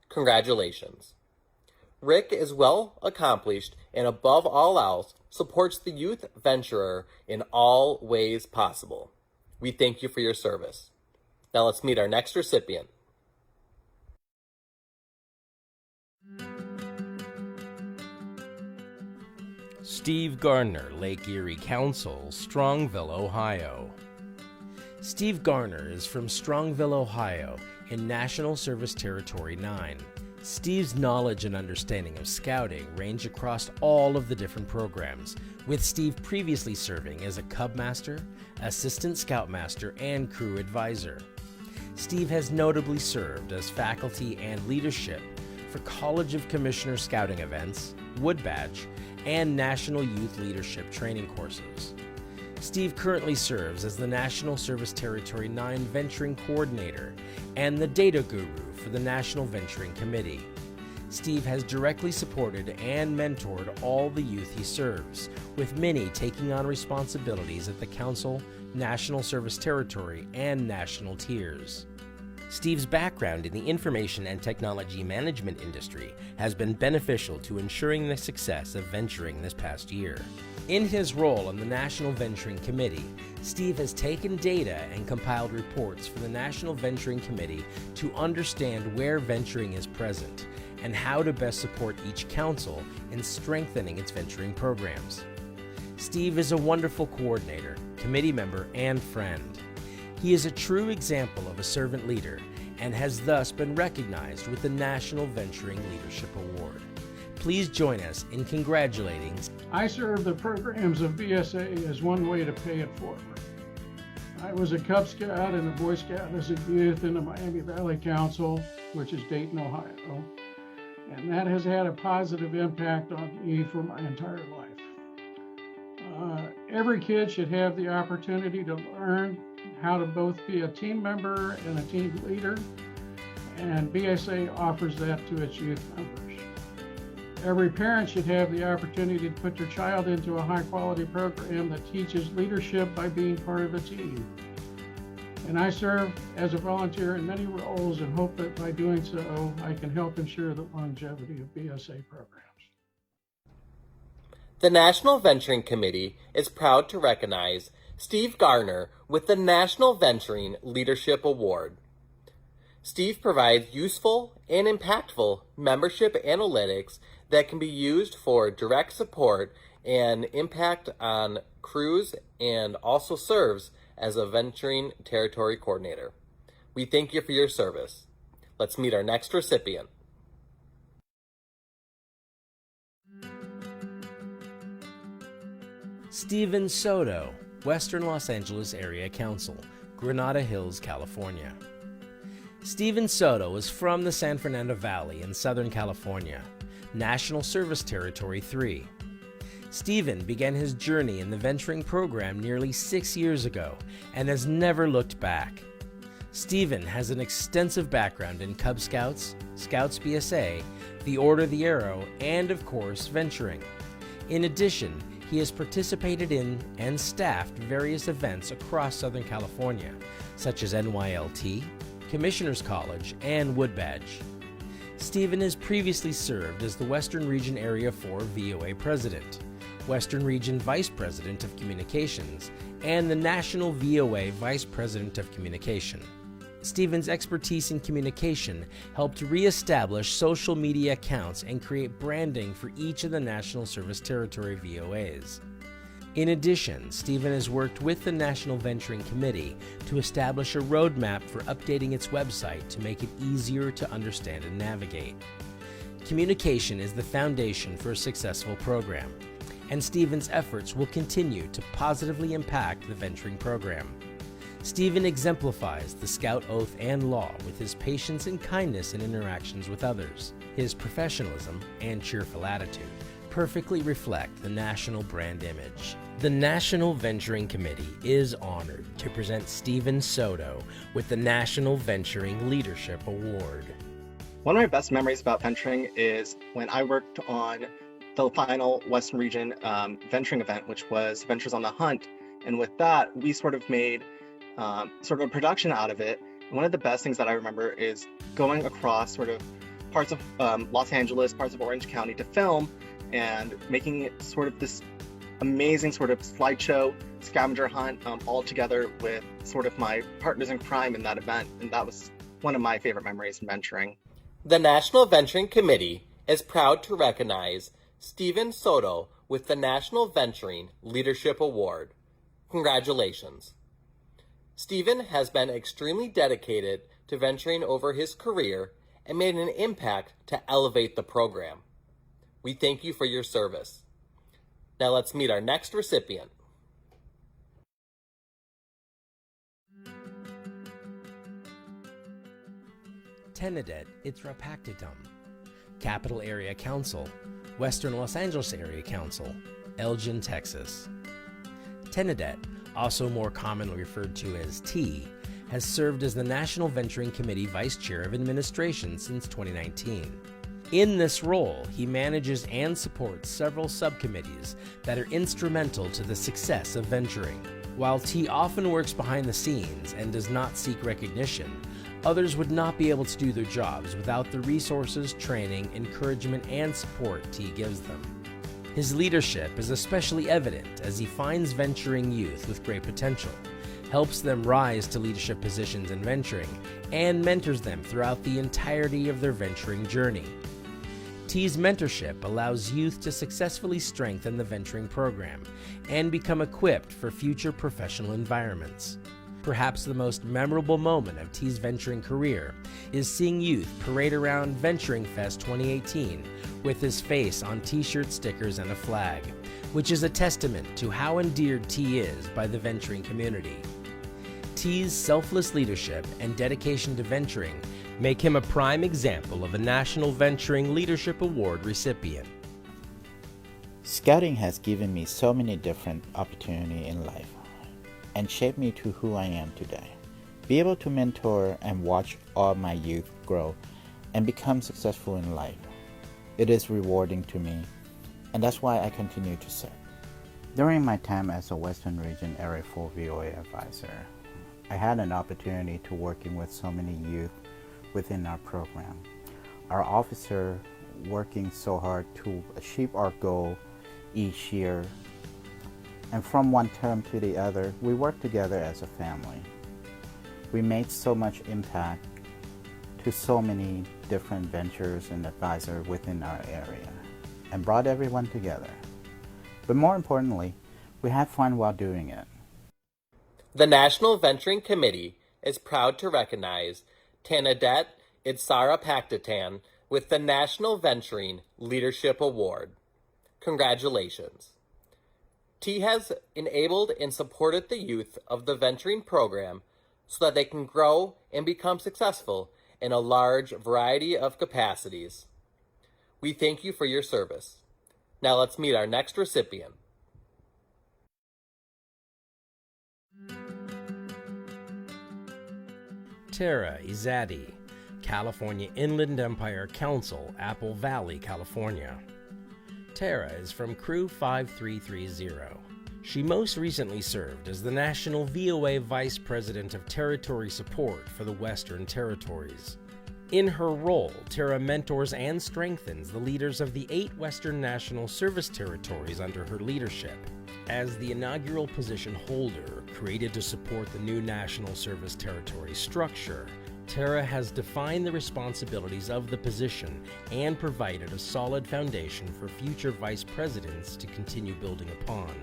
Congratulations. Rick is well accomplished and above all else supports the youth venturer in all ways possible. We thank you for your service. Now let's meet our next recipient. Steve Garner, Lake Erie Council, Strongville, Ohio. Steve Garner is from Strongville, Ohio, in National Service Territory 9. Steve's knowledge and understanding of scouting range across all of the different programs, with Steve previously serving as a Cub Master, Assistant Scoutmaster, and Crew Advisor. Steve has notably served as faculty and leadership for College of Commissioner Scouting events, Wood Badge, and National Youth Leadership training courses. Steve currently serves as the National Service Territory 9 Venturing Coordinator and the Data Guru for the National Venturing Committee. Steve has directly supported and mentored all the youth he serves, with many taking on responsibilities at the Council, National Service Territory, and National tiers. Steve's background in the information and technology management industry has been beneficial to ensuring the success of venturing this past year. In his role on the National Venturing Committee, Steve has taken data and compiled reports for the National Venturing Committee to understand where venturing is present and how to best support each council in strengthening its venturing programs. Steve is a wonderful coordinator, committee member, and friend. He is a true example of a servant leader and has thus been recognized with the National Venturing Leadership Award. Please join us in congratulating. I serve the programs of BSA as one way to pay it forward. I was a Cub Scout and a Boy Scout as a youth in the Miami Valley Council, which is Dayton, Ohio, and that has had a positive impact on me for my entire life. Every kid should have the opportunity to learn how to both be a team member and a team leader, and BSA offers that to its youth members. Every parent should have the opportunity to put their child into a high-quality program that teaches leadership by being part of a team. And I serve as a volunteer in many roles and hope that by doing so, I can help ensure the longevity of BSA programs. The National Venturing Committee is proud to recognize Steve Garner with the National Venturing Leadership Award. Steve provides useful and impactful membership analytics that can be used for direct support and impact on crews, and also serves as a Venturing Territory Coordinator. We thank you for your service. Let's meet our next recipient. Steven Soto, Western Los Angeles Area Council, Granada Hills, California. Steven Soto is from the San Fernando Valley in Southern California, National Service Territory 3. Stephen began his journey in the venturing program nearly 6 years ago and has never looked back. Stephen has an extensive background in Cub Scouts, Scouts BSA, the Order of the Arrow, and of course, venturing. In addition, he has participated in and staffed various events across Southern California, such as NYLT, Commissioners College, and Woodbadge. Stephen has previously served as the Western Region Area 4 VOA President, Western Region Vice President of Communications, and the National VOA Vice President of Communication. Stephen's expertise in communication helped reestablish social media accounts and create branding for each of the National Service Territory VOAs. In addition, Stephen has worked with the National Venturing Committee to establish a roadmap for updating its website to make it easier to understand and navigate. Communication is the foundation for a successful program, and Stephen's efforts will continue to positively impact the venturing program. Stephen exemplifies the Scout oath and law with his patience and kindness in interactions with others. His professionalism and cheerful attitude perfectly reflect the national brand image. The National Venturing Committee is honored to present Stephen Soto with the National Venturing Leadership Award. One of my best memories about venturing is when I worked on the final Western Region venturing event, which was Ventures on the Hunt. And with that, we sort of made sort of a production out of it. One of the best things that I remember is going across sort of parts of Los Angeles, parts of Orange County to film and making it sort of this amazing sort of slideshow scavenger hunt all together with sort of my partners in crime in that event. And that was one of my favorite memories in venturing. The National Venturing Committee is proud to recognize Stephen Soto with the National Venturing Leadership Award. Congratulations. Stephen has been extremely dedicated to venturing over his career and made an impact to elevate the program. We thank you for your service. Now let's meet our next recipient. Trinidad Itrapactitum, Capital Area Council, Western Los Angeles Area Council, Elgin, Texas. Trinidad, also more commonly referred to as T, has served as the National Venturing Committee Vice Chair of Administration since 2019. In this role, he manages and supports several subcommittees that are instrumental to the success of venturing. While T often works behind the scenes and does not seek recognition, others would not be able to do their jobs without the resources, training, encouragement, and support T gives them. His leadership is especially evident as he finds venturing youth with great potential, helps them rise to leadership positions in venturing, and mentors them throughout the entirety of their venturing journey. T's mentorship allows youth to successfully strengthen the venturing program and become equipped for future professional environments. Perhaps the most memorable moment of T's venturing career is seeing youth parade around Venturing Fest 2018 with his face on t-shirt stickers and a flag, which is a testament to how endeared T is by the venturing community. T's selfless leadership and dedication to venturing make him a prime example of a National Venturing Leadership Award recipient. Scouting has given me so many different opportunities in life and shaped me to who I am today. Be able to mentor and watch all my youth grow and become successful in life. It is rewarding to me, and that's why I continue to serve. During my time as a Western Region Area 4 VOA advisor, I had an opportunity to working with so many youth within our program. Our officer working so hard to achieve our goal each year, and from one term to the other, we worked together as a family. We made so much impact to so many different ventures and advisors within our area and brought everyone together. But more importantly, we had fun while doing it. The National Venturing Committee is proud to recognize Trinidad Itrapactitum with the National Venturing Leadership Award. Congratulations. T has enabled and supported the youth of the venturing program so that they can grow and become successful in a large variety of capacities. We thank you for your service. Now let's meet our next recipient. Tara Izadi, California Inland Empire Council, Apple Valley, California. Tara is from Crew 5330. She most recently served as the National VOA Vice President of Territory Support for the Western Territories. In her role, Tara mentors and strengthens the leaders of the 8 Western National Service Territories under her leadership. As the inaugural position holder created to support the new National Service Territory structure, Tara has defined the responsibilities of the position and provided a solid foundation for future vice presidents to continue building upon.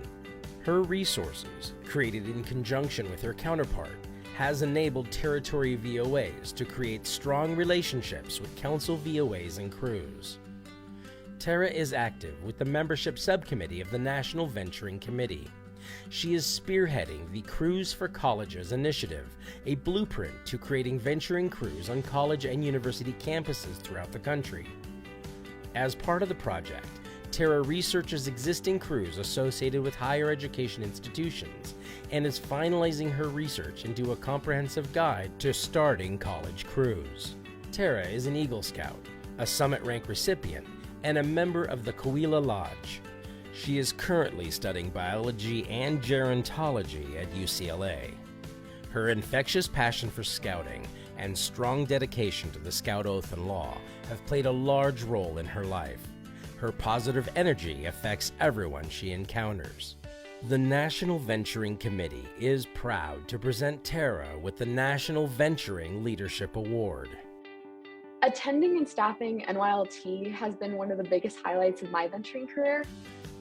Her resources, created in conjunction with her counterpart, has enabled territory VOAs to create strong relationships with council VOAs and crews. Tara is active with the membership subcommittee of the National Venturing Committee. She is spearheading the Crews for Colleges initiative, a blueprint to creating venturing crews on college and university campuses throughout the country. As part of the project, Tara researches existing crews associated with higher education institutions and is finalizing her research into a comprehensive guide to starting college crews. Tara is an Eagle Scout, a Summit Rank recipient, and a member of the Coahuila Lodge. She is currently studying biology and gerontology at UCLA. Her infectious passion for scouting and strong dedication to the Scout Oath and Law have played a large role in her life. Her positive energy affects everyone she encounters. The National Venturing Committee is proud to present Tara with the National Venturing Leadership Award. Attending and staffing NYLT has been one of the biggest highlights of my venturing career.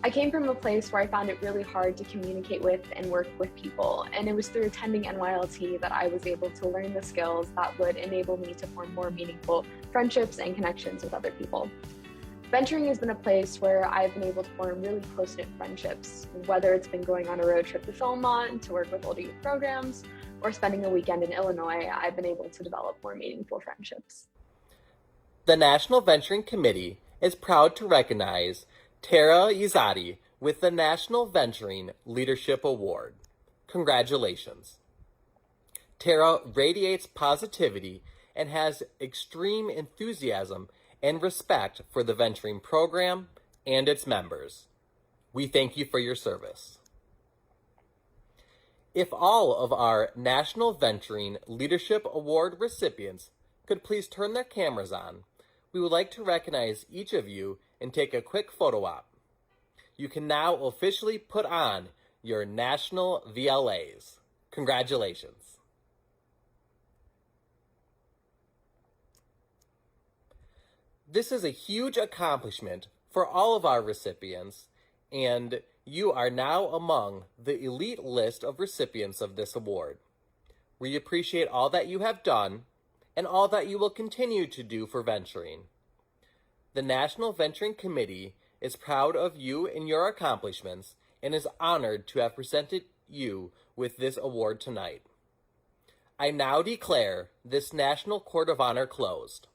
I came from a place where I found it really hard to communicate with and work with people, and it was through attending NYLT that I was able to learn the skills that would enable me to form more meaningful friendships and connections with other people. Venturing has been a place where I've been able to form really close-knit friendships, whether it's been going on a road trip to Philmont to work with older youth programs, or spending a weekend in Illinois. I've been able to develop more meaningful friendships. The National Venturing Committee is proud to recognize Tara Izadi with the National Venturing Leadership Award. Congratulations. Tara radiates positivity and has extreme enthusiasm and respect for the venturing program and its members. We thank you for your service. If all of our National Venturing Leadership Award recipients could please turn their cameras on, we would like to recognize each of you and take a quick photo op. You can now officially put on your national VLAs. Congratulations. This is a huge accomplishment for all of our recipients, and you are now among the elite list of recipients of this award. We appreciate all that you have done and all that you will continue to do for venturing. The National Venturing Committee is proud of you and your accomplishments and is honored to have presented you with this award tonight. I now declare this National Court of Honor closed.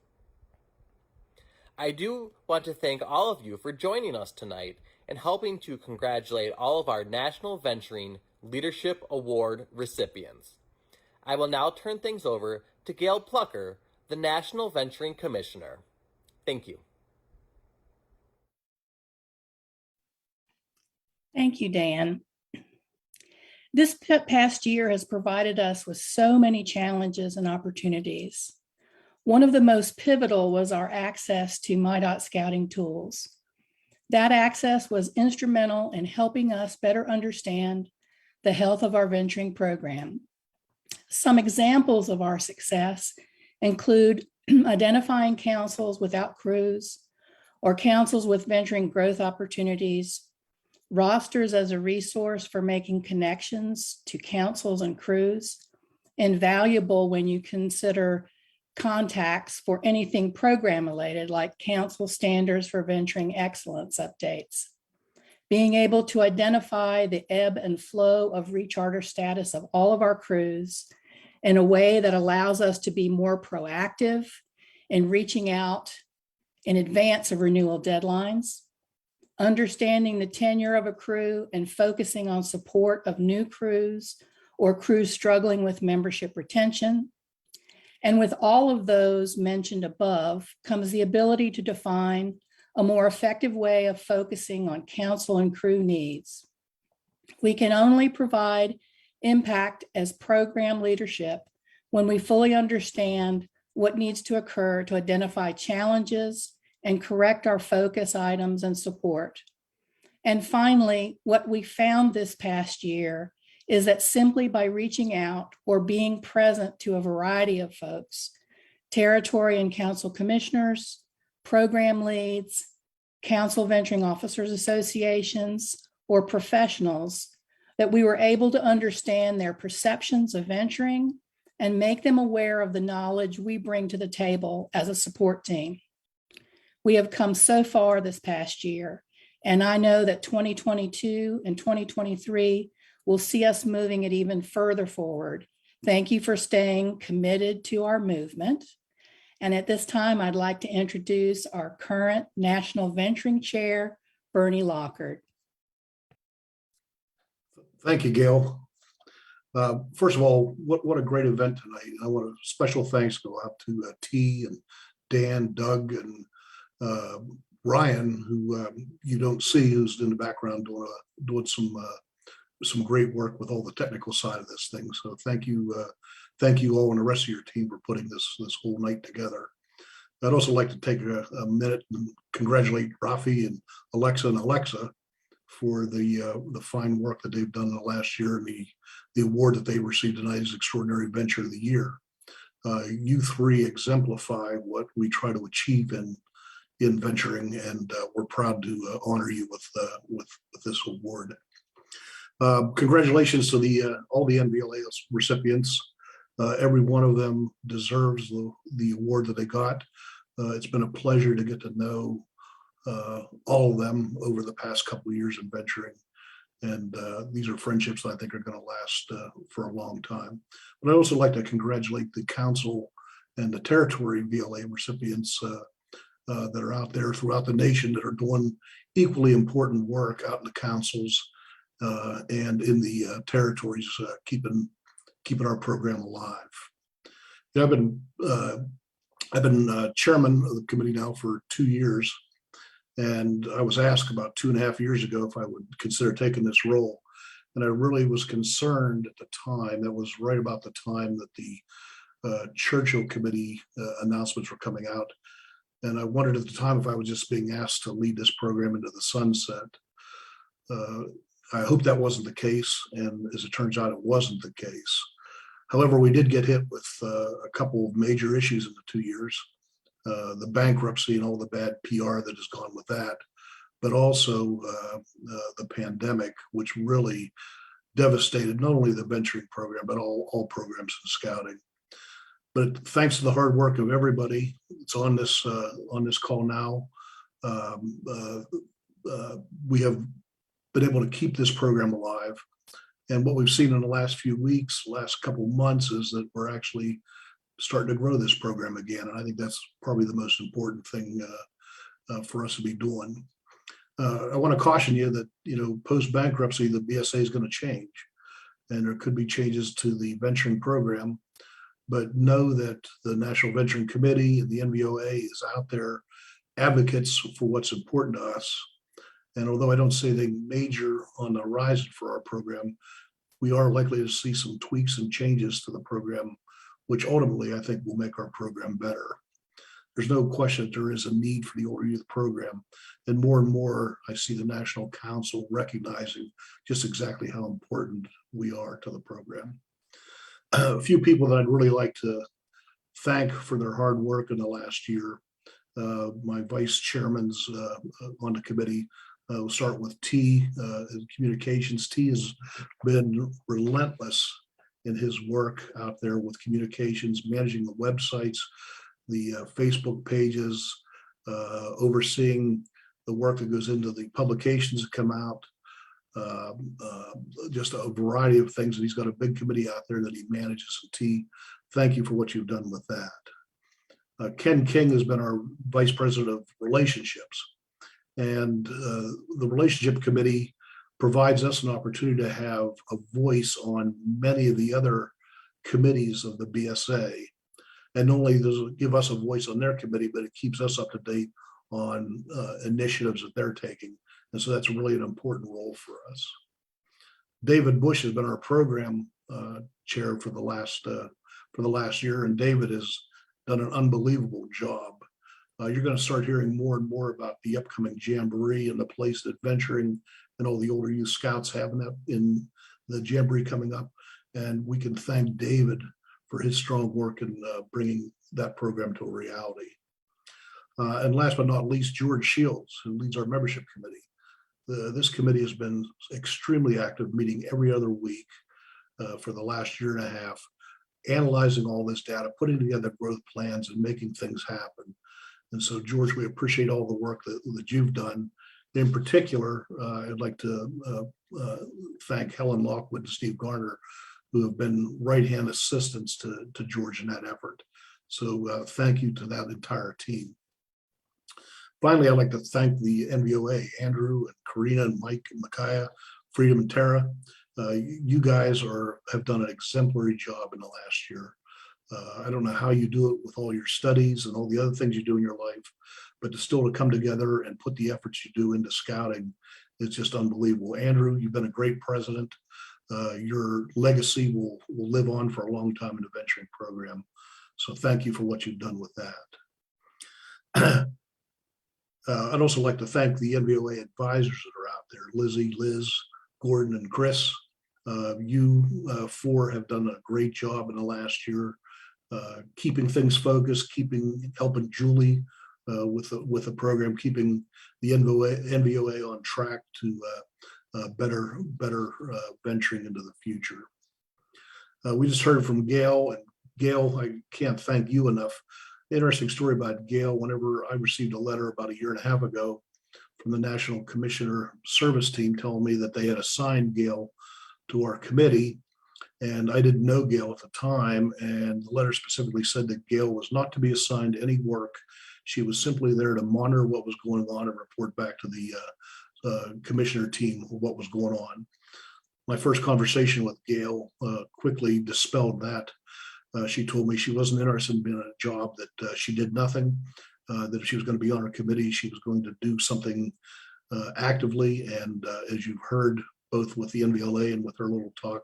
I do want to thank all of you for joining us tonight and helping to congratulate all of our National Venturing Leadership Award recipients. I will now turn things over to Gail Plucker, the National Venturing Commissioner. Thank you. Thank you, Dan. This past year has provided us with so many challenges and opportunities. One of the most pivotal was our access to MyDOT scouting tools. That access was instrumental in helping us better understand the health of our venturing program. Some examples of our success include identifying councils without crews or councils with venturing growth opportunities, rosters as a resource for making connections to councils and crews, invaluable when you consider contacts for anything program related like council standards for venturing excellence updates. Being able to identify the ebb and flow of recharter status of all of our crews in a way that allows us to be more proactive in reaching out in advance of renewal deadlines. understanding the tenure of a crew and focusing on support of new crews or crews struggling with membership retention. And with all of those mentioned above comes the ability to define a more effective way of focusing on council and crew needs. We can only provide impact as program leadership when we fully understand what needs to occur to identify challenges and correct our focus items and support. And finally, what we found this past year is that simply by reaching out or being present to a variety of folks, territory and council commissioners, program leads, council venturing officers associations, or professionals, that we were able to understand their perceptions of venturing and make them aware of the knowledge we bring to the table as a support team. We have come so far this past year, and I know that 2022 and 2023 will see us moving it even further forward. Thank you for staying committed to our movement. And at this time, I'd like to introduce our current National Venturing Chair, Bernie Lockard. Thank you, Gail. First of all, what a great event tonight. I want a special thanks go out to T and Dan, Doug, and Ryan, who you don't see, who's in the background doing some great work with all the technical side of this thing. So thank you all and the rest of your team for putting this whole night together. I'd also like to take a minute and congratulate Rafi and Alexa for the fine work that they've done in the last year and the award that they received tonight as Extraordinary Venture of the Year. You three exemplify what we try to achieve in venturing, and we're proud to honor you with this award. Congratulations to all the NVLA recipients. Every one of them deserves the award that they got. It's been a pleasure to get to know all of them over the past couple of years in venturing. And these are friendships that I think are going to last for a long time. But I'd also like to congratulate the council and the territory VLA recipients that are out there throughout the nation that are doing equally important work out in the councils and in the territories, keeping our program alive. Yeah, I've been chairman of the committee now for 2 years, and I was asked about 2.5 years ago if I would consider taking this role. And I really was concerned at the time. That was right about the time that the Churchill Committee announcements were coming out. And I wondered at the time if I was just being asked to lead this program into the sunset. I hope that wasn't the case, and as it turns out, it wasn't the case. However, we did get hit with a couple of major issues in the 2 years, the bankruptcy and all the bad PR that has gone with that, but also the pandemic, which really devastated not only the venturing program, but all programs in scouting. But thanks to the hard work of everybody, it's on this call now. We have been able to keep this program alive. And what we've seen in the last few weeks, last couple of months, is that we're actually starting to grow this program again. And I think that's probably the most important thing for us to be doing. I want to caution you that, post bankruptcy, the BSA is going to change, and there could be changes to the venturing program. But know that the National Venturing Committee and the NVOA is out there advocates for what's important to us. And although I don't see anything major on the horizon for our program, we are likely to see some tweaks and changes to the program, which ultimately I think will make our program better. There's no question that there is a need for the older youth program. And more I see the National Council recognizing just exactly how important we are to the program. A few people that I'd really like to thank for their hard work in the last year. My vice chairmans on the committee. We'll start with T in communications. T has been relentless in his work out there with communications, managing the websites, the Facebook pages, overseeing the work that goes into the publications that come out. Just a variety of things. And he's got a big committee out there that he manages. And T, thank you for what you've done with that. Ken King has been our vice president of relationships. And the Relationship Committee provides us an opportunity to have a voice on many of the other committees of the BSA. And not only does it give us a voice on their committee, but it keeps us up to date on initiatives that they're taking. And so that's really an important role for us. David Bush has been our program chair for the last year, and David has done an unbelievable job. You're going to start hearing more and more about the upcoming Jamboree and the place that venturing and all the older youth scouts have in the Jamboree coming up. And we can thank David for his strong work in bringing that program to a reality. And last but not least, George Shields, who leads our membership committee. This committee has been extremely active, meeting every other week for the last year and a half, analyzing all this data, putting together growth plans and making things happen. And so, George, we appreciate all the work that you've done. In particular, I'd like to thank Helen Lockwood and Steve Garner, who have been right-hand assistants to George in that effort. So thank you to that entire team. Finally, I'd like to thank the NVOA, Andrew and Karina and Mike and Micaiah, Freedom and Tara. You guys have done an exemplary job in the last year. I don't know how you do it with all your studies and all the other things you do in your life, but to come together and put the efforts you do into scouting, it's just unbelievable. Andrew, you've been a great president. Your legacy will live on for a long time in the venturing program. So thank you for what you've done with that. I'd also like to thank the NVOA advisors that are out there, Lizzie, Liz, Gordon, and Chris. You four have done a great job in the last year, keeping things focused, helping Julie with the program, keeping the NVOA on track to better venturing into the future. We just heard from Gail, and Gail, I can't thank you enough. Interesting story about Gail. Whenever I received a letter about a year and a half ago from the National Commissioner Service Team telling me that they had assigned Gail to our committee, and I didn't know Gail at the time, and the letter specifically said that Gail was not to be assigned any work. She was simply there to monitor what was going on and report back to the commissioner team what was going on. My first conversation with Gail quickly dispelled that. She told me she wasn't interested in being in a job that she did nothing, that if she was going to be on her committee, she was going to do something actively. And as you've heard, both with the NVLA and with her little talk,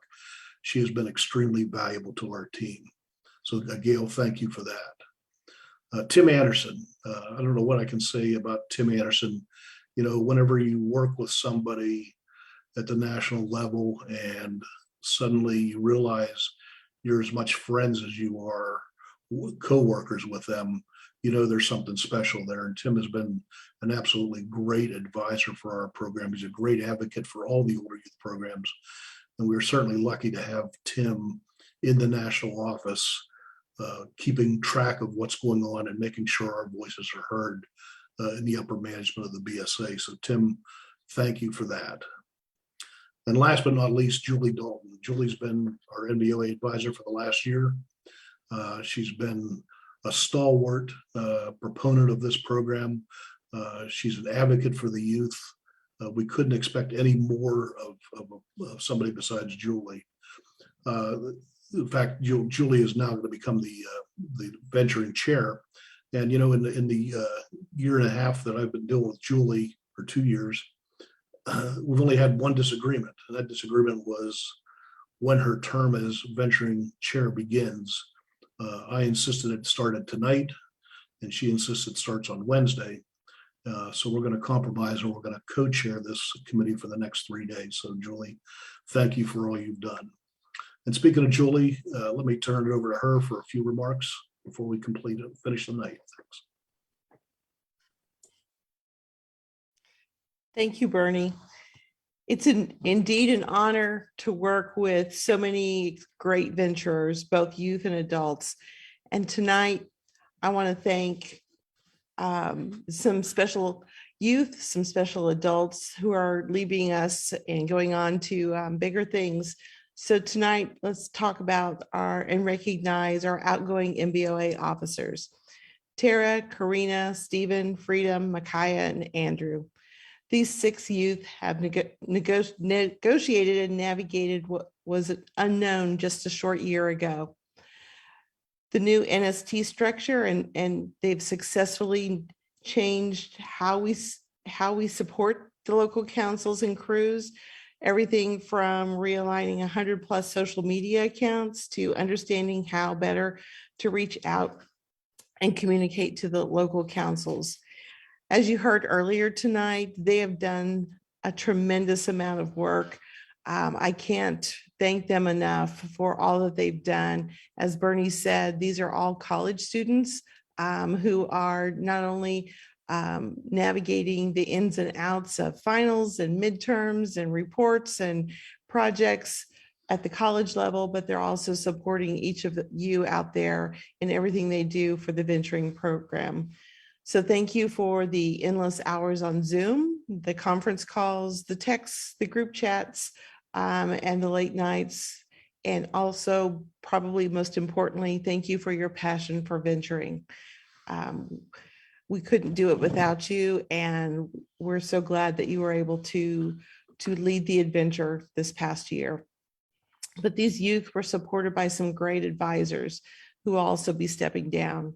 she has been extremely valuable to our team. So Gail, thank you for that. Tim Anderson, I don't know what I can say about Tim Anderson. You know, whenever you work with somebody at the national level and suddenly you realize you're as much friends as you are co-workers with them, you know there's something special there. And Tim has been an absolutely great advisor for our program. He's a great advocate for all the older youth programs. And we're certainly lucky to have Tim in the national office, keeping track of what's going on and making sure our voices are heard in the upper management of the BSA. So Tim, thank you for that. And last but not least, Julie Dalton. Julie's been our NVOA advisor for the last year. She's been a stalwart proponent of this program. She's an advocate for the youth. We couldn't expect any more of somebody besides Julie. In fact, Julie is now going to become the venturing chair. And, you know, in the year and a half that I've been dealing with Julie, for 2 years, we've only had one disagreement. And that disagreement was when her term as venturing chair begins. I insisted it started tonight, and she insisted it starts on Wednesday. So we're going to compromise, and we're going to co-chair this committee for the next 3 days. So Julie, thank you for all you've done. And speaking of Julie, let me turn it over to her for a few remarks before we finish the night. Thanks. Thank you, Bernie. It's indeed an honor to work with so many great venturers, both youth and adults. And tonight, I want to thank some special youth, some special adults who are leaving us and going on to bigger things. So tonight, let's talk about and recognize our outgoing NVOA officers. Tara, Karina, Stephen, Freedom, Micaiah, and Andrew. These 6 youth have negotiated and navigated what was unknown just a short year ago. The new NST structure, and they've successfully changed how we support the local councils and crews, everything from realigning 100+ social media accounts to understanding how better to reach out and communicate to the local councils. As you heard earlier tonight, they have done a tremendous amount of work. I can't thank them enough for all that they've done. As Bernie said, these are all college students who are not only navigating the ins and outs of finals and midterms and reports and projects at the college level, but they're also supporting each of you out there in everything they do for the venturing program. So thank you for the endless hours on Zoom, the conference calls, the texts, the group chats, and the late nights. And also, probably most importantly, thank you for your passion for venturing. We couldn't do it without you, and we're so glad that you were able to lead the adventure this past year. But these youth were supported by some great advisors who will also be stepping down.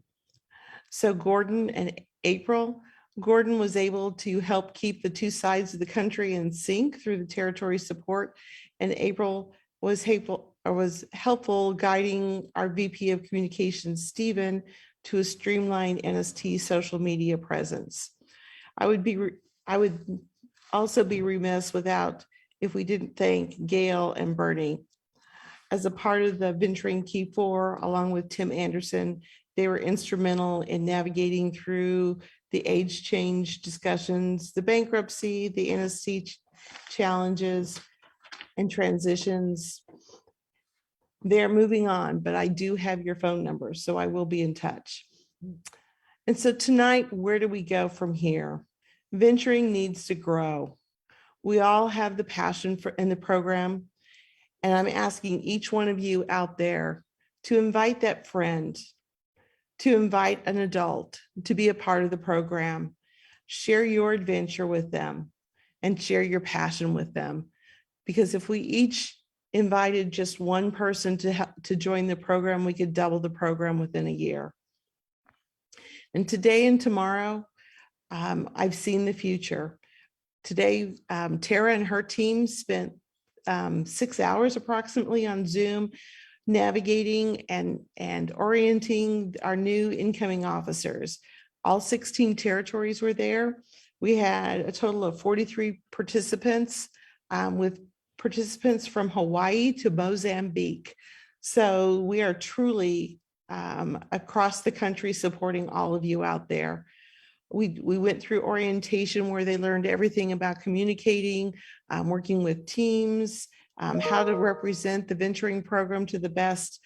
So Gordon and April, Gordon was able to help keep the 2 sides of the country in sync through the territory support, and April was helpful guiding our VP of Communications, Stephen, to a streamlined NST social media presence. I would also be remiss if we didn't thank Gail and Bernie. As a part of the Venturing Key 4, along with Tim Anderson, they were instrumental in navigating through the age change discussions, the bankruptcy, the NST challenges and transitions. They're moving on, but I do have your phone numbers, so I will be in touch. And so tonight, where do we go from here? Venturing needs to grow. We all have the passion in the program, and I'm asking each one of you out there to invite that friend, to invite an adult to be a part of the program. Share your adventure with them and share your passion with them. Because if we each invited just one person to join the program, we could double the program within a year. And today and tomorrow, I've seen the future. Today, Tara and her team spent 6 hours approximately on Zoom, navigating and orienting our new incoming officers. All 16 territories were there. We had a total of 43 participants, with participants from Hawaii to Mozambique. So we are truly across the country supporting all of you out there. We went through orientation where they learned everything about communicating, working with teams, how to represent the venturing program to the best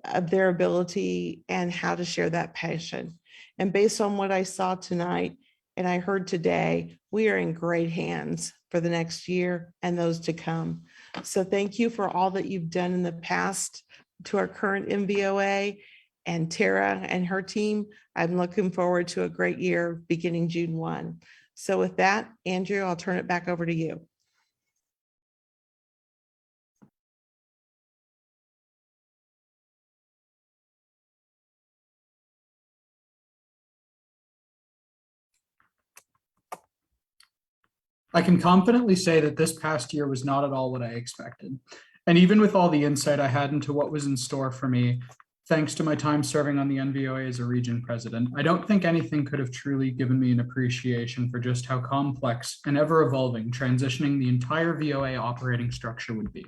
of their ability, and how to share that passion. And based on what I saw tonight and I heard today, we are in great hands for the next year and those to come. So thank you for all that you've done in the past to our current MVOA and Tara and her team. I'm looking forward to a great year beginning June 1. So with that, Andrew, I'll turn it back over to you. I can confidently say that this past year was not at all what I expected. And even with all the insight I had into what was in store for me, thanks to my time serving on the NVOA as a region president, I don't think anything could have truly given me an appreciation for just how complex and ever evolving transitioning the entire VOA operating structure would be.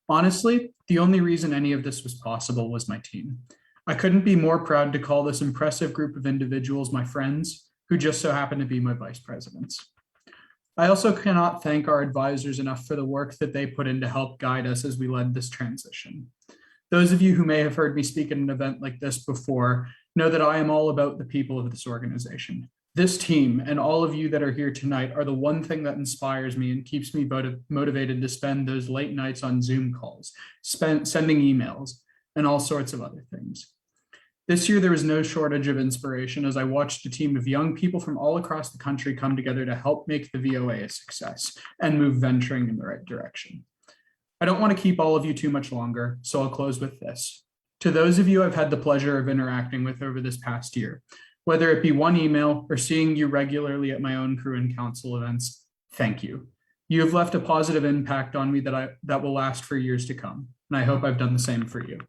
Honestly, the only reason any of this was possible was my team. I couldn't be more proud to call this impressive group of individuals my friends, who just so happen to be my vice presidents. I also cannot thank our advisors enough for the work that they put in to help guide us as we led this transition. Those of you who may have heard me speak at an event like this before know that I am all about the people of this organization. This team and all of you that are here tonight are the one thing that inspires me and keeps me motivated to spend those late nights on Zoom calls, sending emails, and all sorts of other things. This year, there was no shortage of inspiration as I watched a team of young people from all across the country come together to help make the VOA a success and move venturing in the right direction. I don't want to keep all of you too much longer, so I'll close with this. To those of you I've had the pleasure of interacting with over this past year, whether it be one email or seeing you regularly at my own crew and council events, thank you. You have left a positive impact on me that will last for years to come, and I hope I've done the same for you.